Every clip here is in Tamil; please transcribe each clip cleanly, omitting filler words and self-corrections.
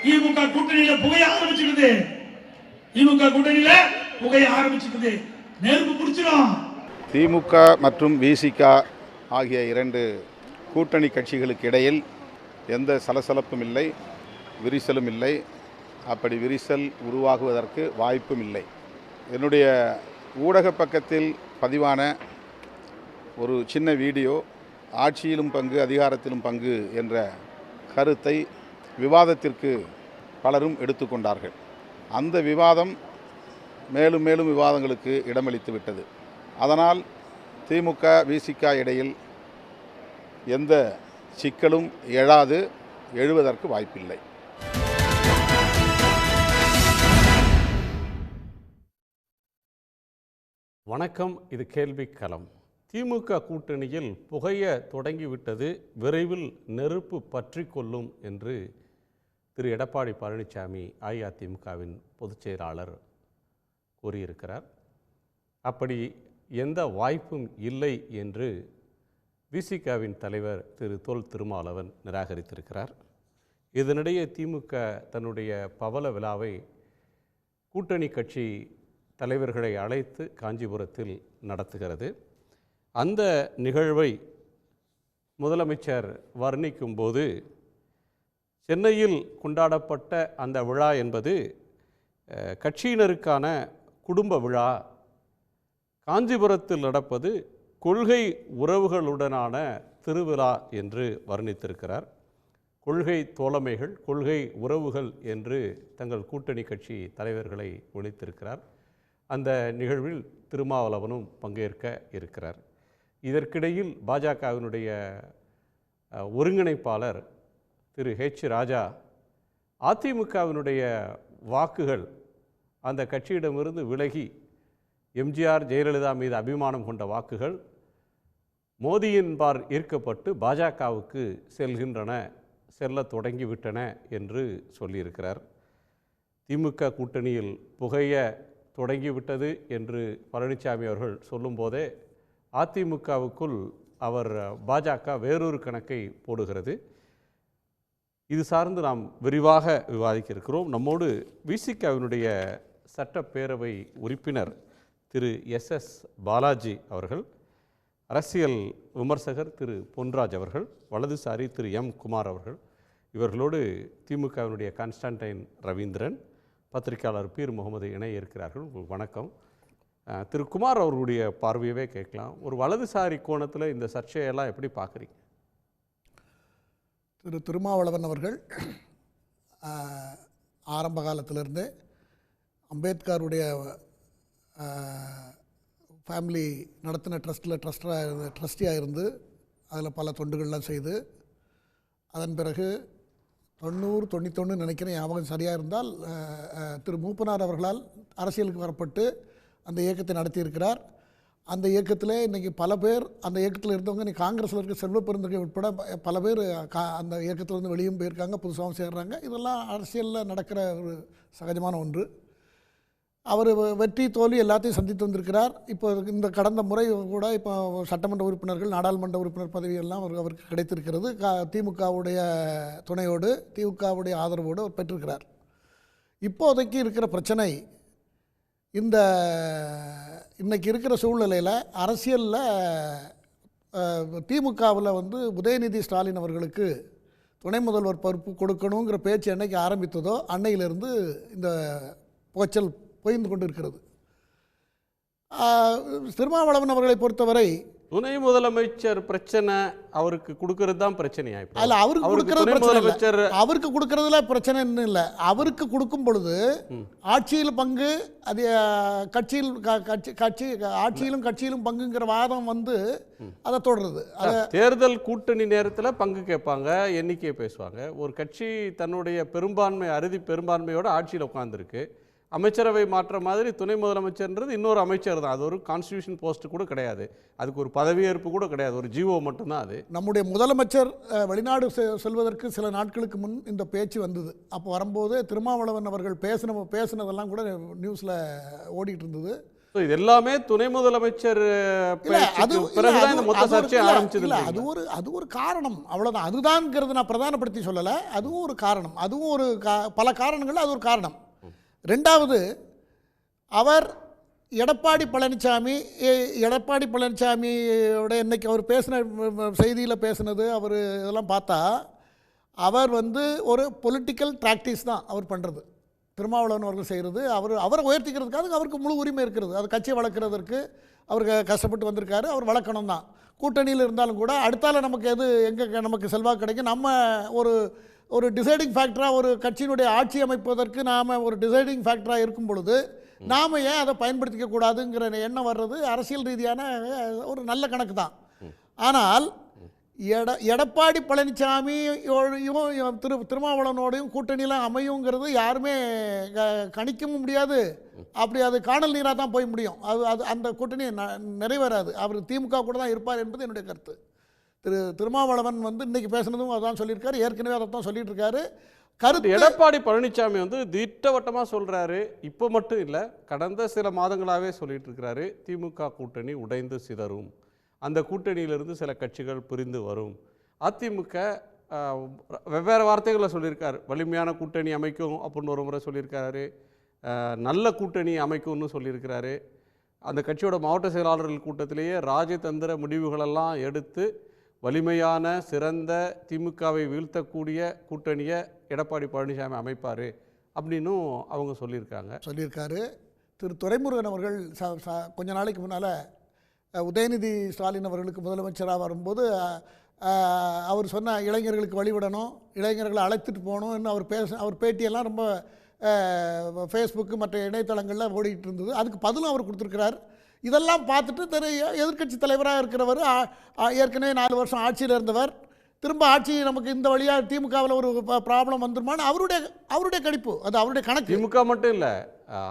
திமுக கூட்டணியில புகைய ஆரம்பிச்சுக்குது. திமுக கூட்டணியில புகைய ஆரம்பிச்சுக்குது. நெருப்பு பிடிச்சிடும். திமுக மற்றும் விசிக ஆகிய இரண்டு கூட்டணி கட்சிகளுக்கு இடையில் எந்த சலசலப்பும் இல்லை, விரிசலும் இல்லை. அப்படி விரிசல் உருவாகுவதற்கு வாய்ப்பும் இல்லை. என்னுடைய ஊடக பக்கத்தில் பதிவான ஒரு சின்ன வீடியோ ஆட்சியிலும் பங்கு அதிகாரத்திலும் பங்கு என்ற கருத்தை விவாதத்திற்கு பலரும் எடுத்துக்கொண்டார்கள். அந்த விவாதம் மேலும் மேலும் விவாதங்களுக்கு இடமளித்து விட்டது. அதனால் திமுக விசிக இடையில் எந்த சிக்கலும் எழுவதற்கு வாய்ப்பில்லை. வணக்கம். இது கேள்விக்களம். திமுக கூட்டணியில் புகைய தொடங்கிவிட்டது, விரைவில் நெருப்பு பற்றி கொள்ளும் என்று திரு எடப்பாடி பழனிசாமி அஇஅதிமுகவின் பொதுச் செயலாளர் கூறியிருக்கிறார். அப்படி எந்த வாய்ப்பும் இல்லை என்று விசிகவின் தலைவர் திரு தொல் திருமாவளவன் நிராகரித்திருக்கிறார். இதனிடையே திமுக தன்னுடைய பவள விழாவை கூட்டணி கட்சி தலைவர்களை அழைத்து காஞ்சிபுரத்தில் நடத்துகிறது. அந்த நிகழ்வை முதலமைச்சர் வர்ணிக்கும்போது, சென்னையில் கொண்டாடப்பட்ட அந்த விழா என்பது கட்சியினருக்கான குடும்ப விழா, காஞ்சிபுரத்தில் நடப்பது கொள்கை உறவுகளுடனான திருவிழா என்று வர்ணித்திருக்கிறார். கொள்கை தோழமைகள், கொள்கை உறவுகள் என்று தங்கள் கூட்டணி கட்சி தலைவர்களை ஒழித்திருக்கிறார். அந்த நிகழ்வில் திருமாவளவனும் பங்கேற்க இருக்கிறார். இதற்கிடையில் பாஜகவினுடைய ஒருங்கிணைப்பாளர் திரு ஹெச் ராஜா, அதிமுகவினுடைய வாக்குகள் அந்த கட்சியிடமிருந்து விலகி எம்ஜிஆர் ஜெயலலிதா மீது அபிமானம் கொண்ட வாக்குகள் மோடியின்பால் ஈர்க்கப்பட்டு பாஜகவுக்கு செல்ல தொடங்கிவிட்டன என்று சொல்லியிருக்கிறார். திமுக கூட்டணியில் புகைய தொடங்கிவிட்டது என்று பழனிசாமி அவர்கள் சொல்லும்போதே அதிமுகவுக்குள் அவர் பாஜக வேறொரு கணக்கை போடுகிறது. இது சார்ந்து நாம் விரிவாக விவாதிக்க இருக்கிறோம். நம்மோடு விசிகவினுடைய சட்டப்பேரவை உறுப்பினர் திரு எஸ் பாலாஜி அவர்கள், அரசியல் விமர்சகர் திரு பொன்ராஜ் அவர்கள், வலதுசாரி திரு எம் குமார் அவர்கள், இவர்களோடு திமுகவினுடைய கான்ஸ்டன்டைன் ரவீந்திரன், பத்திரிகையாளர் பீர் முகமது இணைய இருக்கிறார்கள். உங்களுக்கு வணக்கம். திரு குமார் அவர்களுடைய பார்வையவே கேட்கலாம். ஒரு வலதுசாரி கோணத்தில் இந்த சர்ச்சையெல்லாம் எப்படி பார்க்குறீங்க? திரு திருமாவளவன் அவர்கள் ஆரம்ப காலத்திலிருந்து அம்பேத்கருடைய ஃபேமிலி நடத்தின ட்ரஸ்டியாக இருந்து அதில் பல தொண்டுகள்லாம் செய்து, அதன் பிறகு 90-91 நினைக்கிறேன், ஞாபகம் சரியாக இருந்தால் திரு மூப்பனார் அவர்களால் அரசியலுக்கு வரப்பட்டு அந்த இயக்கத்தை நடத்தியிருக்கிறார். அந்த இயக்கத்தில் இன்றைக்கி பல பேர், அந்த இயக்கத்தில் இருந்தவங்க இன்றைக்கி காங்கிரஸில் இருக்க செல்வ பெருந்தகை உட்பட பல பேர் அந்த இயக்கத்திலேருந்து வெளியும் போயிருக்காங்க, புதுசாகவும் சேர்றாங்க. இதெல்லாம் அரசியலில் நடக்கிற ஒரு சகஜமான ஒன்று. அவர் வெற்றி தோல்வி எல்லாத்தையும் சந்தித்து வந்திருக்கிறார். இப்போ இந்த கடந்த முறை கூட இப்போ சட்டமன்ற உறுப்பினர்கள், நாடாளுமன்ற உறுப்பினர் பதவியெல்லாம் அவருக்கு கிடைத்திருக்கிறது. திமுகவுடைய துணையோடு, திமுகவுடைய ஆதரவோடு அவர் பெற்றிருக்கிறார். இப்போதைக்கு இருக்கிற பிரச்சனை, இன்றைக்கி இருக்கிற சூழ்நிலையில் அரசியலில் திமுகவில் உதயநிதி ஸ்டாலின் அவர்களுக்கு துணை முதல்வர் பொறுப்பு கொடுக்கணுங்கிற பேச்சு என்னைக்கு ஆரம்பித்ததோ அன்னையிலிருந்து இந்த புகைச்சல் போய்ந்து கொண்டு இருக்கிறது. திருமாவளவன் அவர்களை பொறுத்தவரை துணை முதலமைச்சர் பிரச்சனை அவருக்கு கொடுக்கறது தான் பிரச்சனையா? அல்ல, அவருக்கு கொடுக்கறது அவருக்கு கொடுக்கறதுல பிரச்சனை இல்லை. அவருக்கு கொடுக்கும் பொழுது ஆட்சியில் பங்கு, அது ஆட்சியிலும் கட்சியிலும் பங்குங்கிற வாதம் அதை தொடருது. தேர்தல் கூட்டணி நேரத்தில் பங்கு கேட்பாங்க, எண்ணிக்கையை பேசுவாங்க. ஒரு கட்சி தன்னுடைய பெரும்பான்மை, அறுதி பெரும்பான்மையோட ஆட்சியில் உட்கார்ந்துருக்கு. அமைச்சரவை மாற்ற மாதிரி துணை முதலமைச்சர்ன்றது இன்னொரு அமைச்சர் தான். அது ஒரு கான்ஸ்டியூஷன் போஸ்ட் கூட கிடையாது, அதுக்கு ஒரு பதவியேற்பு கூட கிடையாது, ஒரு ஜிஓ மட்டும்தான். அது நம்முடைய முதலமைச்சர் வெளிநாடு செல்வதற்கு சில நாட்களுக்கு முன் இந்த பேச்சு வந்தது. அப்போ வரும்போது திருமாவளவன் அவர்கள் பேசினதெல்லாம் கூட நியூஸில் ஓடிட்டு இருந்தது. இது எல்லாமே துணை முதலமைச்சர் பிறகுதான் இந்த மொத்த சர்ச்சை ஆரம்பிச்சது. இல்லை, அது ஒரு காரணம், அவ்வளோதான். அதுதான்ங்கிறது நான் பிரதானப்படுத்தி சொல்லலை. அதுவும் ஒரு காரணம், அதுவும் ஒரு பல காரணங்கள், அது ஒரு காரணம். ரெண்டாவது, அவர் எடப்பாடி பழனிசாமியோட இன்னைக்கு அவர் பேசின செய்தியில் பேசினது, அவர் இதெல்லாம் பார்த்தா அவர் ஒரு பொலிட்டிக்கல் ப்ராக்டிஸ் தான் அவர் பண்ணுறது. திருமாவளவன் அவர்கள் செய்கிறது, அவரை உயர்த்திக்கிறதுக்காக அவருக்கு முழு உரிமை இருக்கிறது. அது கட்சியை வளர்க்குறதற்கு அவர் கஷ்டப்பட்டு வந்திருக்காரு, அவர் வளர்க்கணும் தான். கூட்டணியில் இருந்தாலும் கூட அடுத்தால நமக்கு எங்கே நமக்கு செல்வாக்கு கிடைக்கும், நம்ம ஒரு டிசைடிங் ஃபேக்டராக ஒரு கட்சியினுடைய ஆட்சி அமைப்பதற்கு நாம் ஒரு டிசைடிங் ஃபேக்டராக இருக்கும் பொழுது நாம் ஏன் அதை பயன்படுத்திக்க கூடாதுங்கிற எண்ணம் வர்றது அரசியல் ரீதியான ஒரு நல்ல கணக்கு தான். ஆனால் எடப்பாடி பழனிசாமியோடையும் திருமாவளவனோடையும் கூட்டணியில் அமையுங்கிறது யாருமே கணிக்கவும் முடியாது. அப்படி அது காணல் நீராக தான் போய் முடியும். அது அந்த கூட்டணி நிறைவேறாது. அவர் திமுக கூட தான் இருப்பார் என்பது என்னுடைய கருத்து. திருமாவளவன் இன்னைக்கு பேசுனதும் அதான் சொல்லியிருக்காரு, ஏற்கனவே அதை தான் சொல்லிட்டு இருக்காரு. கருத்து எடப்பாடி பழனிசாமி திட்டவட்டமாக சொல்கிறாரு. இப்போ மட்டும் இல்லை, கடந்த சில மாதங்களாகவே சொல்லிட்டு இருக்கிறாரு, திமுக கூட்டணி உடைந்து சிதறும், அந்த கூட்டணியிலிருந்து சில கட்சிகள் பிரிந்து வரும். அதிமுக வெவ்வேறு வார்த்தைகளை சொல்லியிருக்காரு. வலிமையான கூட்டணி அமைக்கும் அப்படின்னு ஒரு முறை சொல்லியிருக்காரு, நல்ல கூட்டணி அமைக்கும்னு சொல்லியிருக்கிறாரு. அந்த கட்சியோட மாவட்ட செயலாளர்கள் கூட்டத்திலேயே ராஜதந்திர முடிவுகளெல்லாம் எடுத்து வலிமையான சிறந்த திமுகவை வீழ்த்தக்கூடிய கூட்டணியை எடப்பாடி பழனிசாமி அமைப்பார் அப்படின்னும் அவங்க சொல்லியிருக்காரு. துரைமுருகன் அவர்கள் கொஞ்ச நாளைக்கு முன்னால் உதயநிதி ஸ்டாலின் அவர்களுக்கு முதலமைச்சராக வரும்போது அவர் சொன்ன இளைஞர்களுக்கு வழிவிடணும், இளைஞர்களை அழைத்துட்டு போகணும்னு அவர் பேட்டியெல்லாம் ரொம்ப ஃபேஸ்புக்கு மற்ற இணையதளங்களில் ஓடிக்கிட்டு இருந்தது. அதுக்கு பதிலும் அவர் கொடுத்துருக்கிறார். இதெல்லாம் பார்த்துட்டு எதிர்க்கட்சி தலைவராக இருக்கிறவர், ஏற்கனவே 4 வருஷம் ஆட்சியில் இருந்தவர், திரும்ப ஆட்சி நமக்கு இந்த வழியாக திமுகவில் ஒரு ப்ராப்ளம் வந்துருமான்னு அவருடைய கணிப்பு, அது அவருடைய கணக்கு. திமுக மட்டும் இல்லை,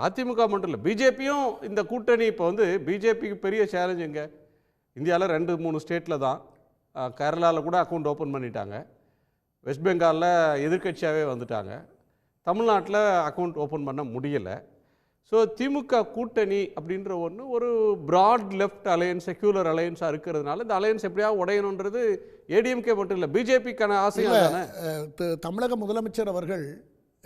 அதிமுக மட்டும் இல்லை, பிஜேபியும் இந்த கூட்டணி இப்போ பிஜேபிக்கு பெரிய சேலஞ்ச் எங்கே, இந்தியாவில் 2-3 ஸ்டேட்டில் தான், கேரளாவில் கூட அக்கௌண்ட் ஓப்பன் பண்ணிட்டாங்க, வெஸ்ட் பெங்காலில் எதிர்க்கட்சியாகவே வந்துட்டாங்க, தமிழ்நாட்டில் அக்கௌண்ட் ஓப்பன் பண்ண முடியலை. ஸோ திமுக கூட்டணி அப்படின்ற ஒரு ப்ராட் லெஃப்ட் அலையன்ஸ், செக்யூலர் அலையன்ஸாக இருக்கிறதுனால இந்த அலையன்ஸ் எப்படியா உடையணுன்றது ஏடிஎம்கே மட்டும் இல்லை, பிஜேபிக்கான ஆசையாக தானே. தமிழக முதலமைச்சர் அவர்கள்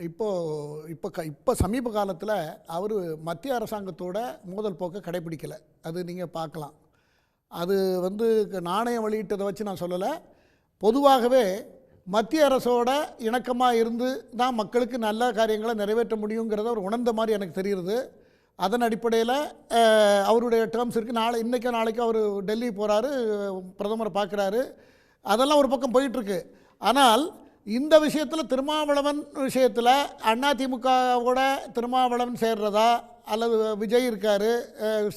இப்போ சமீப காலத்தில் அவர் மத்திய அரசாங்கத்தோட மோதல் போக்கை கடைபிடிக்கலை. அது நீங்கள் பார்க்கலாம். அது நாணயம் வெளியிட்டதை வச்சு நான் சொல்லலை, பொதுவாகவே மத்திய அரசோட இணக்கமாக இருந்து தான் மக்களுக்கு நல்ல காரியங்களை நிறைவேற்ற முடியுங்கிறத அவர் உணர்ந்த மாதிரி எனக்கு தெரிகிறது. அதன் அடிப்படையில் அவருடைய டேர்ம்ஸ் இருக்குது. இன்றைக்கோ நாளைக்கோ அவர் டெல்லி போகிறாரு, பிரதமரை பார்க்குறாரு, அதெல்லாம் ஒரு பக்கம் போயிட்டுருக்கு. ஆனால் இந்த விஷயத்தில் திருமாவளவன் விஷயத்தில் அதிமுகவோட திருமாவளவன் சேர்றதா அல்லது விஜய் இருக்கார்,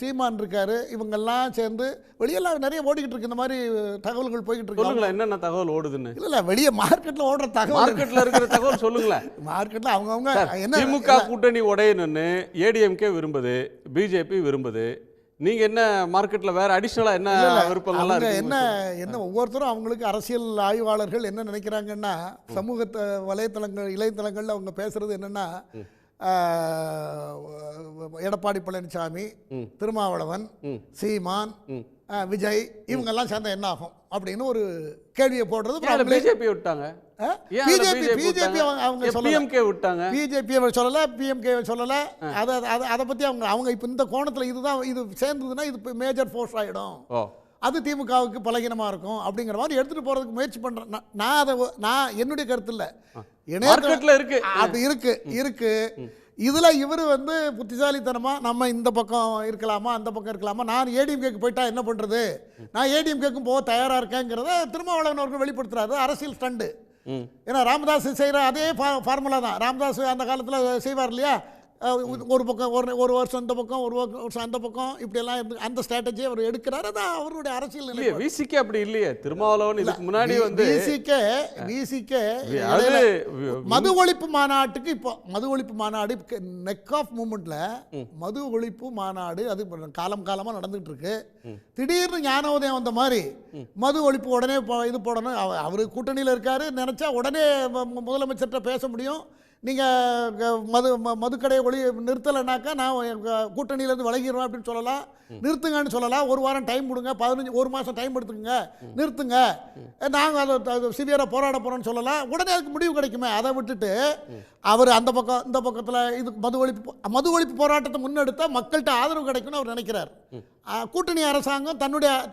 சீமான் இருக்கார், இவங்கெல்லாம் சேர்ந்து வெளியெல்லாம் நிறைய ஓடிக்கிட்டு இருக்கு. இந்த மாதிரி தகவல்கள் போய்கிட்டு இருக்கு. என்னென்ன தகவல் ஓடுதுன்னு இல்லை, வெளியே மார்க்கெட்டில் ஓடுற தகவல், மார்க்கெட்டில் இருக்கிற தகவல் சொல்லுங்களேன். மார்க்கெட்டில் அவங்கவுங்க என்ன திமுக கூட்டணி உடையணுன்னு ஏடிஎம்கே விரும்புது, பிஜேபி விரும்புது, நீங்கள் என்ன மார்க்கெட்டில் வேறு அடிஷ்னலாக என்ன விருப்பங்கள்லாம் என்ன ஒவ்வொருத்தரும் அவங்களுக்கு அரசியல் ஆய்வாளர்கள் என்ன நினைக்கிறாங்கன்னா, சமூக இணையதளங்களில் அவங்க பேசுகிறது என்னென்னா, எடப்பாடி பழனிசாமி, திருமாவளவன், சீமான், விஜய் இவங்கெல்லாம் சேர்ந்த என்ன ஆகும் அப்படின்னு ஒரு கேள்வியை போடுறது. பிஜேபி விட்டாங்க, பிஜேபி அவங்க சொல்லல, பிஎம்கே சொல்லல. அதை பத்தி அவங்க இப்ப இந்த கோணத்துல இது சேர்ந்ததுன்னா இது மேஜர் ஃபோர்ஸ் ஆயிடும், அது திமுகவுக்கு பலகீனமா இருக்கும் அப்படிங்கிற மாதிரி எடுத்துட்டு போறதுக்கு முயற்சி பண்றேன். நான் என்னுடைய கருத்து இல்லை, இருக்கு. இதுல இவர் புத்திசாலித்தனமா நம்ம இந்த பக்கம் இருக்கலாமா அந்த பக்கம் இருக்கலாமா, நான் ஏடிஎம்கேக்கு போயிட்டா என்ன பண்றது, நான் ஏடிஎம்கேக்கும் போக தயாரா இருக்கேங்கிறத திருமாவளவன் அவர்கள் வெளிப்படுத்துறாரு. அரசியல் ஸ்டண்டு. ஏன்னா ராமதாஸ் செய்யற அதே ஃபார்முலா தான். ராமதாஸ் அந்த காலத்துல செய்வார் இல்லையா, ஒரு பக்கம் ஒரு வருஷம் இந்த பக்கம், ஒரு வருஷம் அந்த பக்கம், இப்படியெல்லாம் அந்த ஸ்ட்ராட்டஜியை அவர் எடுக்கிறார். அதான் அவருடைய அரசியல் நிலை. விசிகே அப்படி இல்லையே. திருமாவளவன் இதுக்கு முன்னாடி விசிகே மது ஒழிப்பு மாநாட்டுக்கு, இப்போ மது ஒழிப்பு மாநாடு நெக் ஆஃப் மூமெண்ட்ல மது ஒழிப்பு மாநாடு அது காலமா நடந்துட்டு இருக்கு. திடீர்னு ஞானோதயம் வந்த மாதிரி மது ஒழிப்பு உடனே இது போடணும், அவரு கூட்டணியில் இருக்காரு, நினைச்சா உடனே முதலமைச்சர்கிட்ட பேச முடியும், நீங்கள் மதுக்கடையை நிறுத்தலைனாக்கா நான் கூட்டணியிலேருந்து விலகிடுவேன் அப்படின்னு சொல்லலாம், நிறுத்துங்கன்னு சொல்லலாம். ஒரு வாரம் டைம் கொடுங்க, 1 மாதம் டைம் எடுத்துக்கங்க, நிறுத்துங்க, நாங்கள் அதை சிவியராக போராட போகிறோன்னு சொல்லலாம். உடனே அதுக்கு முடிவு கிடைக்குமே. அதை விட்டுட்டு அவர் அந்த பக்கம் இந்த பக்கத்தில் இது மது ஒழிப்பு போராட்டத்தை முன்னெடுத்தா மக்கள்கிட்ட ஆதரவு கிடைக்கும்னு அவர் நினைக்கிறார். கூட்டணி அரசாங்கம்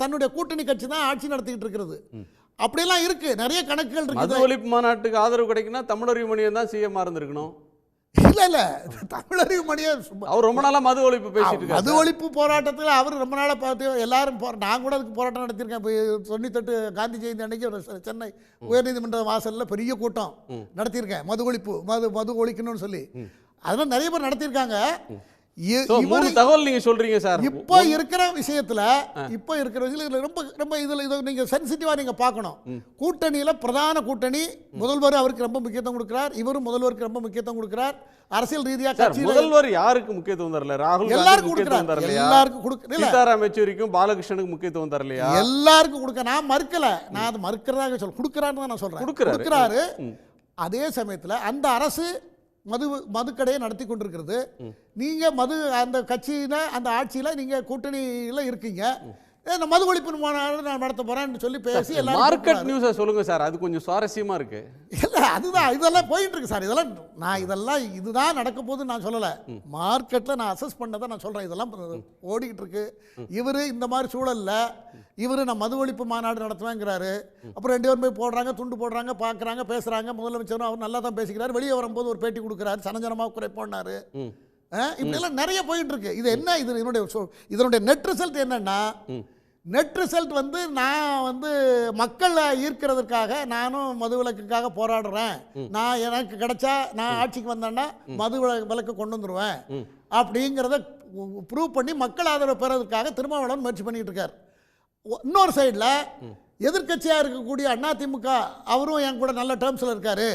தன்னுடைய கூட்டணி கட்சி தான் ஆட்சி நடத்திக்கிட்டு இருக்கிறது. அப்படியெல்லாம் இருக்கு, நிறைய கணக்குகள் இருக்கு. மது ஒழிப்பு மாநாட்டுக்கு ஆதரவு கிடைக்குன்னா தமிழறிவு மணியன் தான் சிஎம்மா இருந்திருக்கணும். இல்ல தமிழறிவு மணியன் அவர் ரொம்ப நாளா மது ஒழிப்பு பேசிட்டு இருக்காரு. மது ஒழிப்பு போராட்டத்தில் அவர் ரொம்ப நாளாக பார்த்து எல்லாரும் நான் கூட அதுக்கு போராட்டம் நடத்தியிருக்கேன். இப்போ 98 காந்தி ஜெயந்தி அன்னைக்கு ஒரு சென்னை உயர்நீதிமன்ற வாசலில் பெரிய கூட்டம் நடத்தியிருக்கேன். மது ஒழிப்பு மது ஒழிக்கணும்னு சொல்லி அதெல்லாம் நிறைய பேர் நடத்தியிருக்காங்க. தகவல் நீங்க சொல்றீங்க சார். இப்போ இருக்கிற விஷயத்துல ரொம்ப ரொம்ப இதுல நீங்க சென்சிட்டிவா நீங்க பார்க்கணும். கூட்டணியில பிரதான கூட்டணி முதல்வர் அவருக்கு ரொம்ப முக்கியத்துவம் கொடுக்கிறார், இவரும் முதல்வருக்கு ரொம்ப முக்கியத்துவம் கொடுக்கிறார். அரசியல் ரீதியா கட்சி முதல்வர் யாருக்கு முக்கியத்துவம் தரல? ராகுல் எல்லாருக்கும் கொடுக்கிறார், எல்லாருக்கும் கொடுக்கல. சீதாராம் யெச்சூரிக்கும் பாலகிருஷ்ணனுக்கு முக்கியத்துவம் தரலையா? எல்லாருக்கும் கொடுக்க நான் மறுக்கல, நான் அது மறுக்கிறதாக சொல்ல கொடுக்கிறான்னு தான் நான் சொல்றேன். கொடுக்கிறாரு. அதே சமயத்துல அந்த அரசு மதுக்கடையை நடத்தி கொண்டிருக்கிறது. நீங்க அந்த கட்சியில அந்த ஆட்சியில நீங்க கூட்டணியில இருக்கீங்க. மது ஒழிப்பு நான் நடத்த போறேன்னு சொல்லி பேசி மார்க்கெட் நியூஸை சொல்லுங்க சார், அது கொஞ்சம் சுவாரஸ்யமா இருக்கு. இல்ல அதுதான் இதெல்லாம் போயிட்டு இருக்கு சார். இதெல்லாம் இதுதான் நடக்க போகுதுன்னு நான் சொல்லல. மார்க்கெட்ல நான் அசஸ் பண்ணதை நான் சொல்றேன். இதெல்லாம் ஓடிக்கிட்டு இருக்கு. இவரு இந்த மாதிரி சூழல்ல இவரு நான் மது ஒழிப்பு மாநாடு நடத்துவேங்கிறாரு. அப்புறம் 2 பேரும் போய் போடுறாங்க, துண்டு போடுறாங்க, பார்க்குறாங்க, பேசுறாங்க. முதலமைச்சரும் அவர் நல்லா தான் பேசிக்கிறாரு. வெளியே வரும்போது ஒரு பேட்டி கொடுக்குறாரு, சனஜனமாக குறைப்போன்னாரு. இப்படியெல்லாம் நிறைய போயிட்டு இருக்கு. இது என்ன, இதனுடைய நெட் ரிசல்ட் என்னன்னா, நெட் ரிசல்ட் நான் மக்களை ஈர்க்கிறதுக்காக நானும் மது விலக்குக்காக போராடுறேன், நான் எனக்கு கிடைச்சா நான் ஆட்சிக்கு வந்தேன்னா மது விலக்கு கொண்டு வந்துடுவேன் அப்படிங்கிறத ப்ரூவ் பண்ணி மக்கள் ஆதரவு பெறதுக்காக திருமாவளவன் முயற்சி பண்ணிட்டு இருக்கார். இன்னொரு சைடில் எதிர்கட்சியாக இருக்கக்கூடிய அதிமுக அவரும் என் கூட நல்ல டேர்ம்ஸில் இருக்காரு,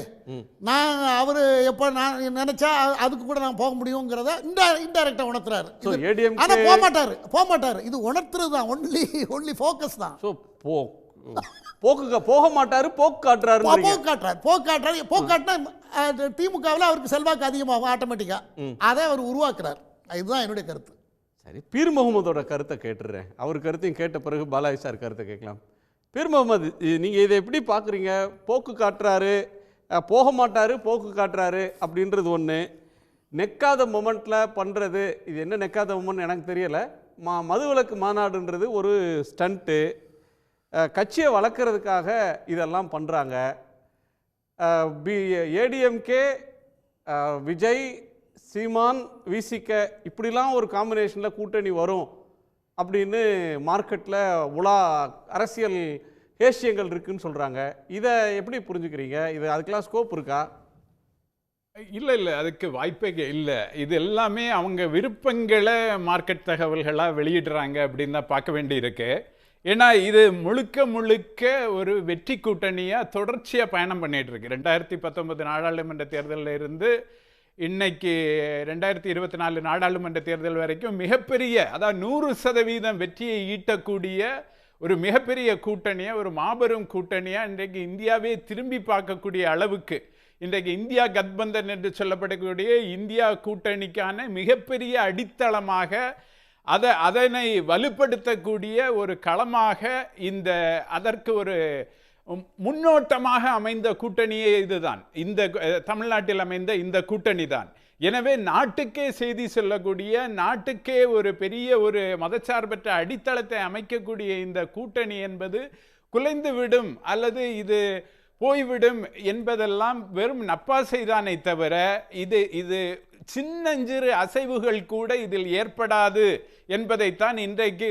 நான் அவர் எப்போ நான் நினைச்சா அதுக்கு கூட நான் போக முடியுங்கிறத இன்டைரக்டாக உணர்த்துறாரு. ஆனால் போக மாட்டார். இது உணர்த்துறது தான், ஒன்லி ஃபோக்கஸ் தான். போக மாட்டாரு, போக்கு காட்டுறாரு. காட்டினா திமுகவில் அவருக்கு செல்வாக்கு அதிகமாகும் ஆட்டோமேட்டிக்காக. அதை அவர் உருவாக்குறார். இதுதான் என்னுடைய கருத்து. சரி, பீர் முகமதோட கருத்தை கேட்டுடுறேன். அவர் கருத்தையும் கேட்ட பிறகு பாலாஜி சார் கருத்தை கேட்கலாம். பீர் முகமது, நீங்கள் இதை எப்படி பார்க்குறீங்க? போக்கு காட்டுறாரு, போக மாட்டார், போக்கு காட்டுறாரு அப்படின்றது ஒன்று. நெக்காத மொமெண்ட்டில் பண்ணுறது, இது என்ன நெக்காத மொமெண்ட் எனக்கு தெரியலை. மதுவிலக்கு மாநாடுன்றது ஒரு ஸ்டண்ட்டு. கட்சியை வளர்க்குறதுக்காக இதெல்லாம் பண்ணுறாங்க. ஏடிஎம்கே, விஜய், சீமான், விசிக இப்படிலாம் ஒரு காம்பினேஷனில் கூட்டணி வரும் அப்படின்னு மார்க்கெட்டில் அரசியல் ஏசியங்கள் இருக்குன்னு சொல்கிறாங்க. இதை எப்படி புரிஞ்சுக்கிறீங்க? இது அதுக்கெல்லாம் ஸ்கோப் இருக்கா? இல்லை, அதுக்கு வாய்ப்பே இல்லை. இது எல்லாமே அவங்க விருப்பங்களை மார்க்கெட் தகவல்களாக வெளியிடுறாங்க அப்படின்னு தான் பார்க்க வேண்டி இருக்கு. ஏன்னா இது முழுக்க ஒரு வெற்றி கூட்டணியாக தொடர்ச்சியாக பயணம் பண்ணிட்டு இருக்கு. 2019 நாடாளுமன்ற தேர்தலில் இருந்து இன்னைக்கு 2024 நாடாளுமன்ற தேர்தல் வரைக்கும் மிகப்பெரிய, அதாவது 100% வெற்றியை ஈட்டக்கூடிய ஒரு மிகப்பெரிய கூட்டணியாக, ஒரு மாபெரும் கூட்டணியாக இன்றைக்கு இந்தியாவே திரும்பி பார்க்கக்கூடிய அளவுக்கு இன்றைக்கு இந்தியா கத்பந்தன் என்று சொல்லப்படக்கூடிய இந்தியா கூட்டணிக்கான மிகப்பெரிய அடித்தளமாக, அதனை வலுப்படுத்தக்கூடிய ஒரு களமாக, அதற்கு ஒரு முன்னோட்டமாக அமைந்த கூட்டணியே இதுதான். இந்த தமிழ்நாட்டில் அமைந்த இந்த கூட்டணி தான். எனவே நாட்டுக்கே செய்தி சொல்லக்கூடிய, நாட்டுக்கே ஒரு பெரிய ஒரு மதச்சார்பற்ற அடித்தளத்தை அமைக்கக்கூடிய இந்த கூட்டணி என்பது குலைந்துவிடும் அல்லது இது போய்விடும் என்பதெல்லாம் வெறும் நப்பாசைதானே தவிர இது சின்னஞ்சிறு அசைவுகள் கூட இதில் ஏற்படாது என்பதைத்தான் இன்றைக்கு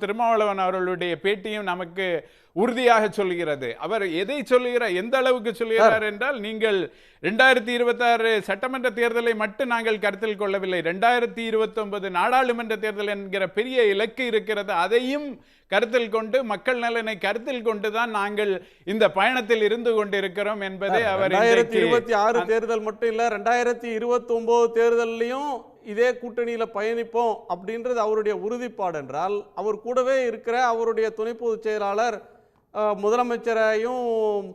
திருமாவளவன் அவர்களுடைய பேட்டியும் நமக்கு உறுதியாக சொல்கிறது. அவர் எதை சொல்கிறார், எந்த அளவுக்கு சொல்கிறார் என்றால், நீங்கள் 2026 சட்டமன்ற தேர்தலை மட்டும் நாங்கள் கருத்தில் கொள்ளவில்லை, 2029 நாடாளுமன்ற தேர்தல் என்கிற பெரிய இலக்கு இருக்கிறது, அதையும் கருத்தில் கொண்டு, மக்கள் நலனை கருத்தில் கொண்டுதான் நாங்கள் இந்த பயணத்தில் இருந்து கொண்டிருக்கிறோம் என்பதை அவர் 2026 தேர்தல் மட்டும் இல்ல, 2029 தேர்தலையும் இதே கூட்டணியில் பயணிப்போம் அப்படின்றது அவருடைய உறுதிப்பாடு என்றால், அவர் கூடவே இருக்கிற அவருடைய துணை பொதுச் செயலாளர் முதலமைச்சரையும்